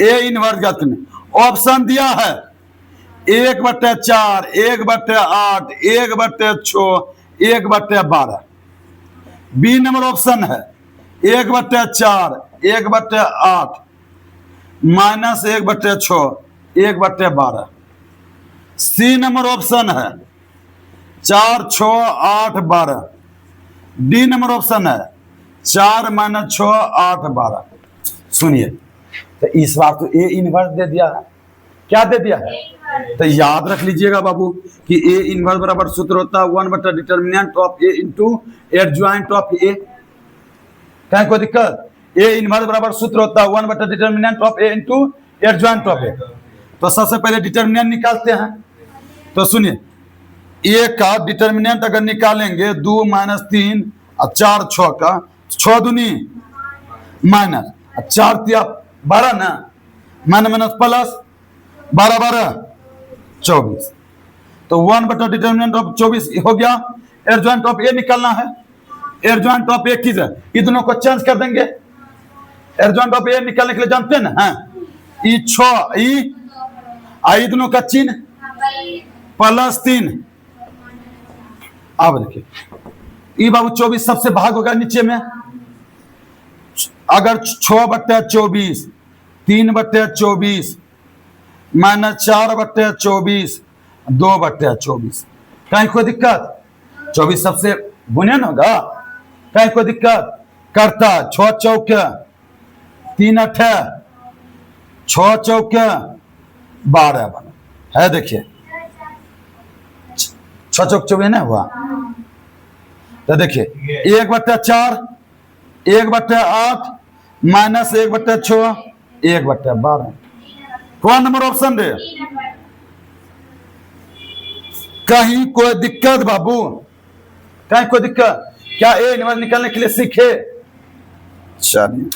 ए इनवर्स ज्ञात करने। ऑप्शन दिया है 1/4, 1/8, 1/6, 1/12। बी नंबर ऑप्शन है 1/4, 1/8 - 1/6, 1/12। सी नंबर ऑप्शन है 4 6 8 12। डी नंबर ऑप्शन है 4 - 6 8 12। सुनिए, तो इस बार तो ए इनवर्स दे दिया है। क्या दे दिया है? तो याद रख लीजिएगा बाबू कि ए इनवर्स बराबर सूत्र होता है 1/डिटर्मिनेंट of A into adjoint of A. क्या कोई दिक्कत? ए इनवर्स बराबर सूत्र होता है 1/डिटर्मिनेंट of A into adjoint of A. तो सबसे पहले डिटर्मिनेंट निकालते हैं। तो सुनिए, ए का डिटर्मिनेंट अगर निकालेंगे 2 - 3 और 4 6 का, 6 दूनी माइनस 4 तिया 12 ना, माइनस प्लस 12 12 24। तो 1/डिटर्मिनेंट ऑफ 24 हो गया। एडजॉइंट ऑफ ए निकालना है। एडजॉइंट ऑफ ए किस है? ये दोनों को चेंज कर देंगे। एडजॉइंट ऑफ ए निकालने के लिए जानते हैं ना, हाँ, ई 6 ई आई दोनों का चिन्ह +3। अब देखिए ई बाबू 24 सबसे भाग होगा नीचे में। अगर 6/24, 3/24 -4/24, 2/24, कहीं कोई दिक्कत? 24 सबसे बुनियाद होगा, कहीं कोई दिक्कत? करता 6 चौके 3 8, 6 चौके 12 बना है। देखिए 6 चौक 24 ना हुआ। तो देखिए 1/4, 1/8 -1/6, 1/12। कौन नंबर ऑप्शन दे? कहीं कोई दिक्कत बाबू? कहीं कोई दिक्कत? क्या ए इनवर्स निकालने के लिए सीखे? चलिए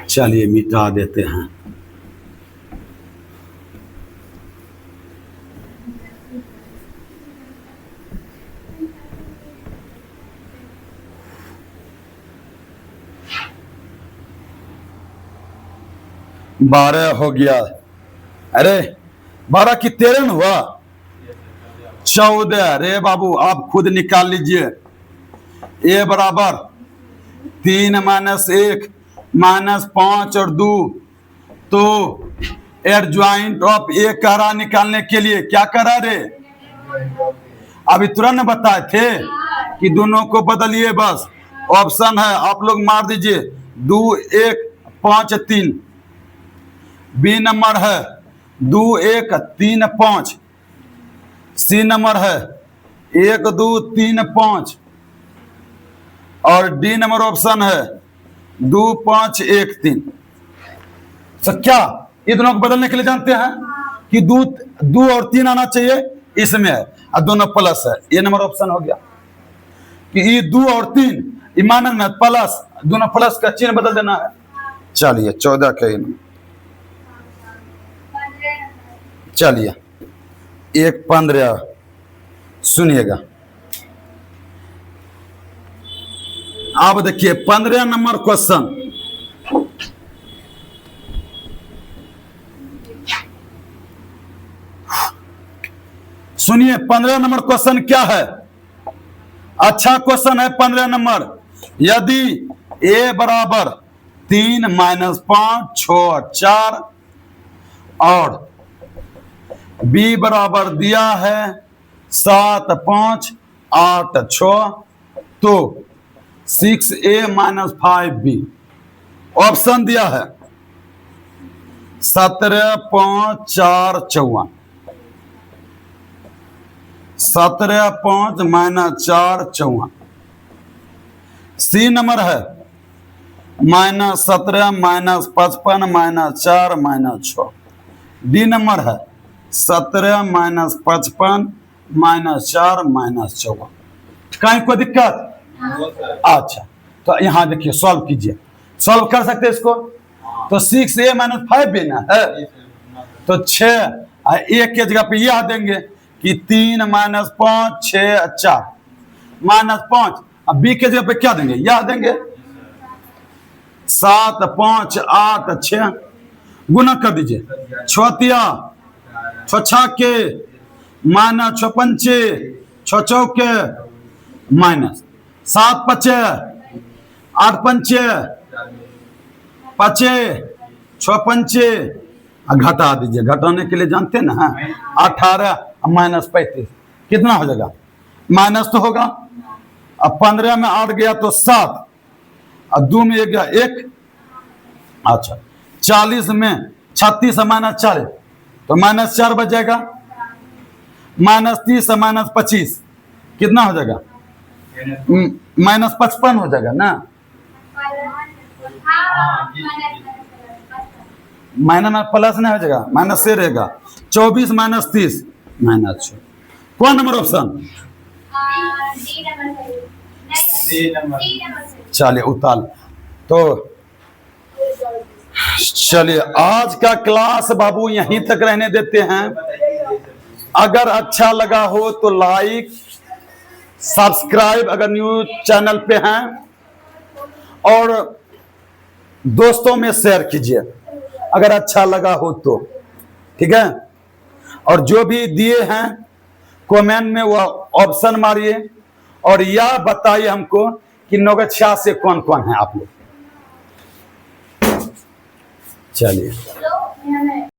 चलिए मिटा देते हैं। बारह हो गया। अरे 12 की 13 हुआ 14। अरे बाबू आप खुद निकाल लीजिए। ए बराबर 3 - 1 -5 और 2। तो एडजॉइंट ऑफ ए कह रहा निकालने के लिए। क्या करा रे? अभी तुरंत बताए थे कि दोनों को बदलिए बस। ऑप्शन है आप लोग मार दीजिए 2 1 5 3। बी नंबर है 2 1 3 5। सी नंबर है 1 2 3 5। और डी नंबर ऑप्शन है 2 5 1 3। तो क्या ये दोनों को बदलने के लिए जानते हैं कि 2 और 3 आना चाहिए इसमें है, और दोनों प्लस है। ये नंबर ऑप्शन हो गया कि ये 2 और 3 ईमान में प्लस, दोनों प्लस का चिन्ह बदल देना है। चलिए 14 का इन, चलिए 1 15। सुनिएगा आप देखिए 15 नंबर क्वेश्चन। सुनिए 15 नंबर क्वेश्चन क्या है? अच्छा क्वेश्चन है 15 नंबर। यदि a बराबर 3 - 5 6 4 और b बराबर दिया है 7 5 8 6, तो 6a - 5b। ऑप्शन दिया है 17 5 4 54। 17 5 - 4 54। सी नंबर है -17 - 55 - 4 - 6। डी नंबर है 17 - 55 - 4 - 14। कहीं कोई दिक्कत? No sir. अच्छा, तो यहाँ देखिए सॉल्व कीजिए, सॉल्व कर सकते हैं इसको। तो 6a माइनस 5b ना है, तो 6 एक के जगह पे यह देंगे कि 3 माइनस 5 6 4 माइनस 5, अब b के जगह पे क्या देंगे, यह देंगे 7 5 8 6, गुना कर दीजिए, 6 6 के माइनस 6 पंचे 6 चौके माइनस 7 पचे 8 पंचे पचे 6 पंचे, घटा दीजिए, घटाने के लिए जानते हैं ना, 18 माइनस 35 कितना हो जाएगा, माइनस तो होगा। अब 15 में 8 गया तो 7, और 2 में 1 गया 1, अच्छा 40 में 36 माइनस 40 तो माइनस 4 बच जाएगा, माइनस 30 माइनस 25 कितना हो जाएगा, माइनस 55 हो जाएगा ना, माइनस में प्लस नहीं हो जाएगा, माइनस से रहेगा, 24 माइनस 30 माइनस 6। कौन नंबर ऑप्शन, सी नंबर। चलिए उताल। तो चलिए आज का क्लास बाबू यहीं तक रहने देते हैं। अगर अच्छा लगा हो तो लाइक सब्सक्राइब अगर न्यू चैनल पे हैं, और दोस्तों में शेयर कीजिए अगर अच्छा लगा हो तो, ठीक है। और जो भी दिए हैं कमेंट में वो ऑप्शन मारिए, और यह बताइए हमको कि नौगछिया से कौन कौन है आप लोग। चलिए।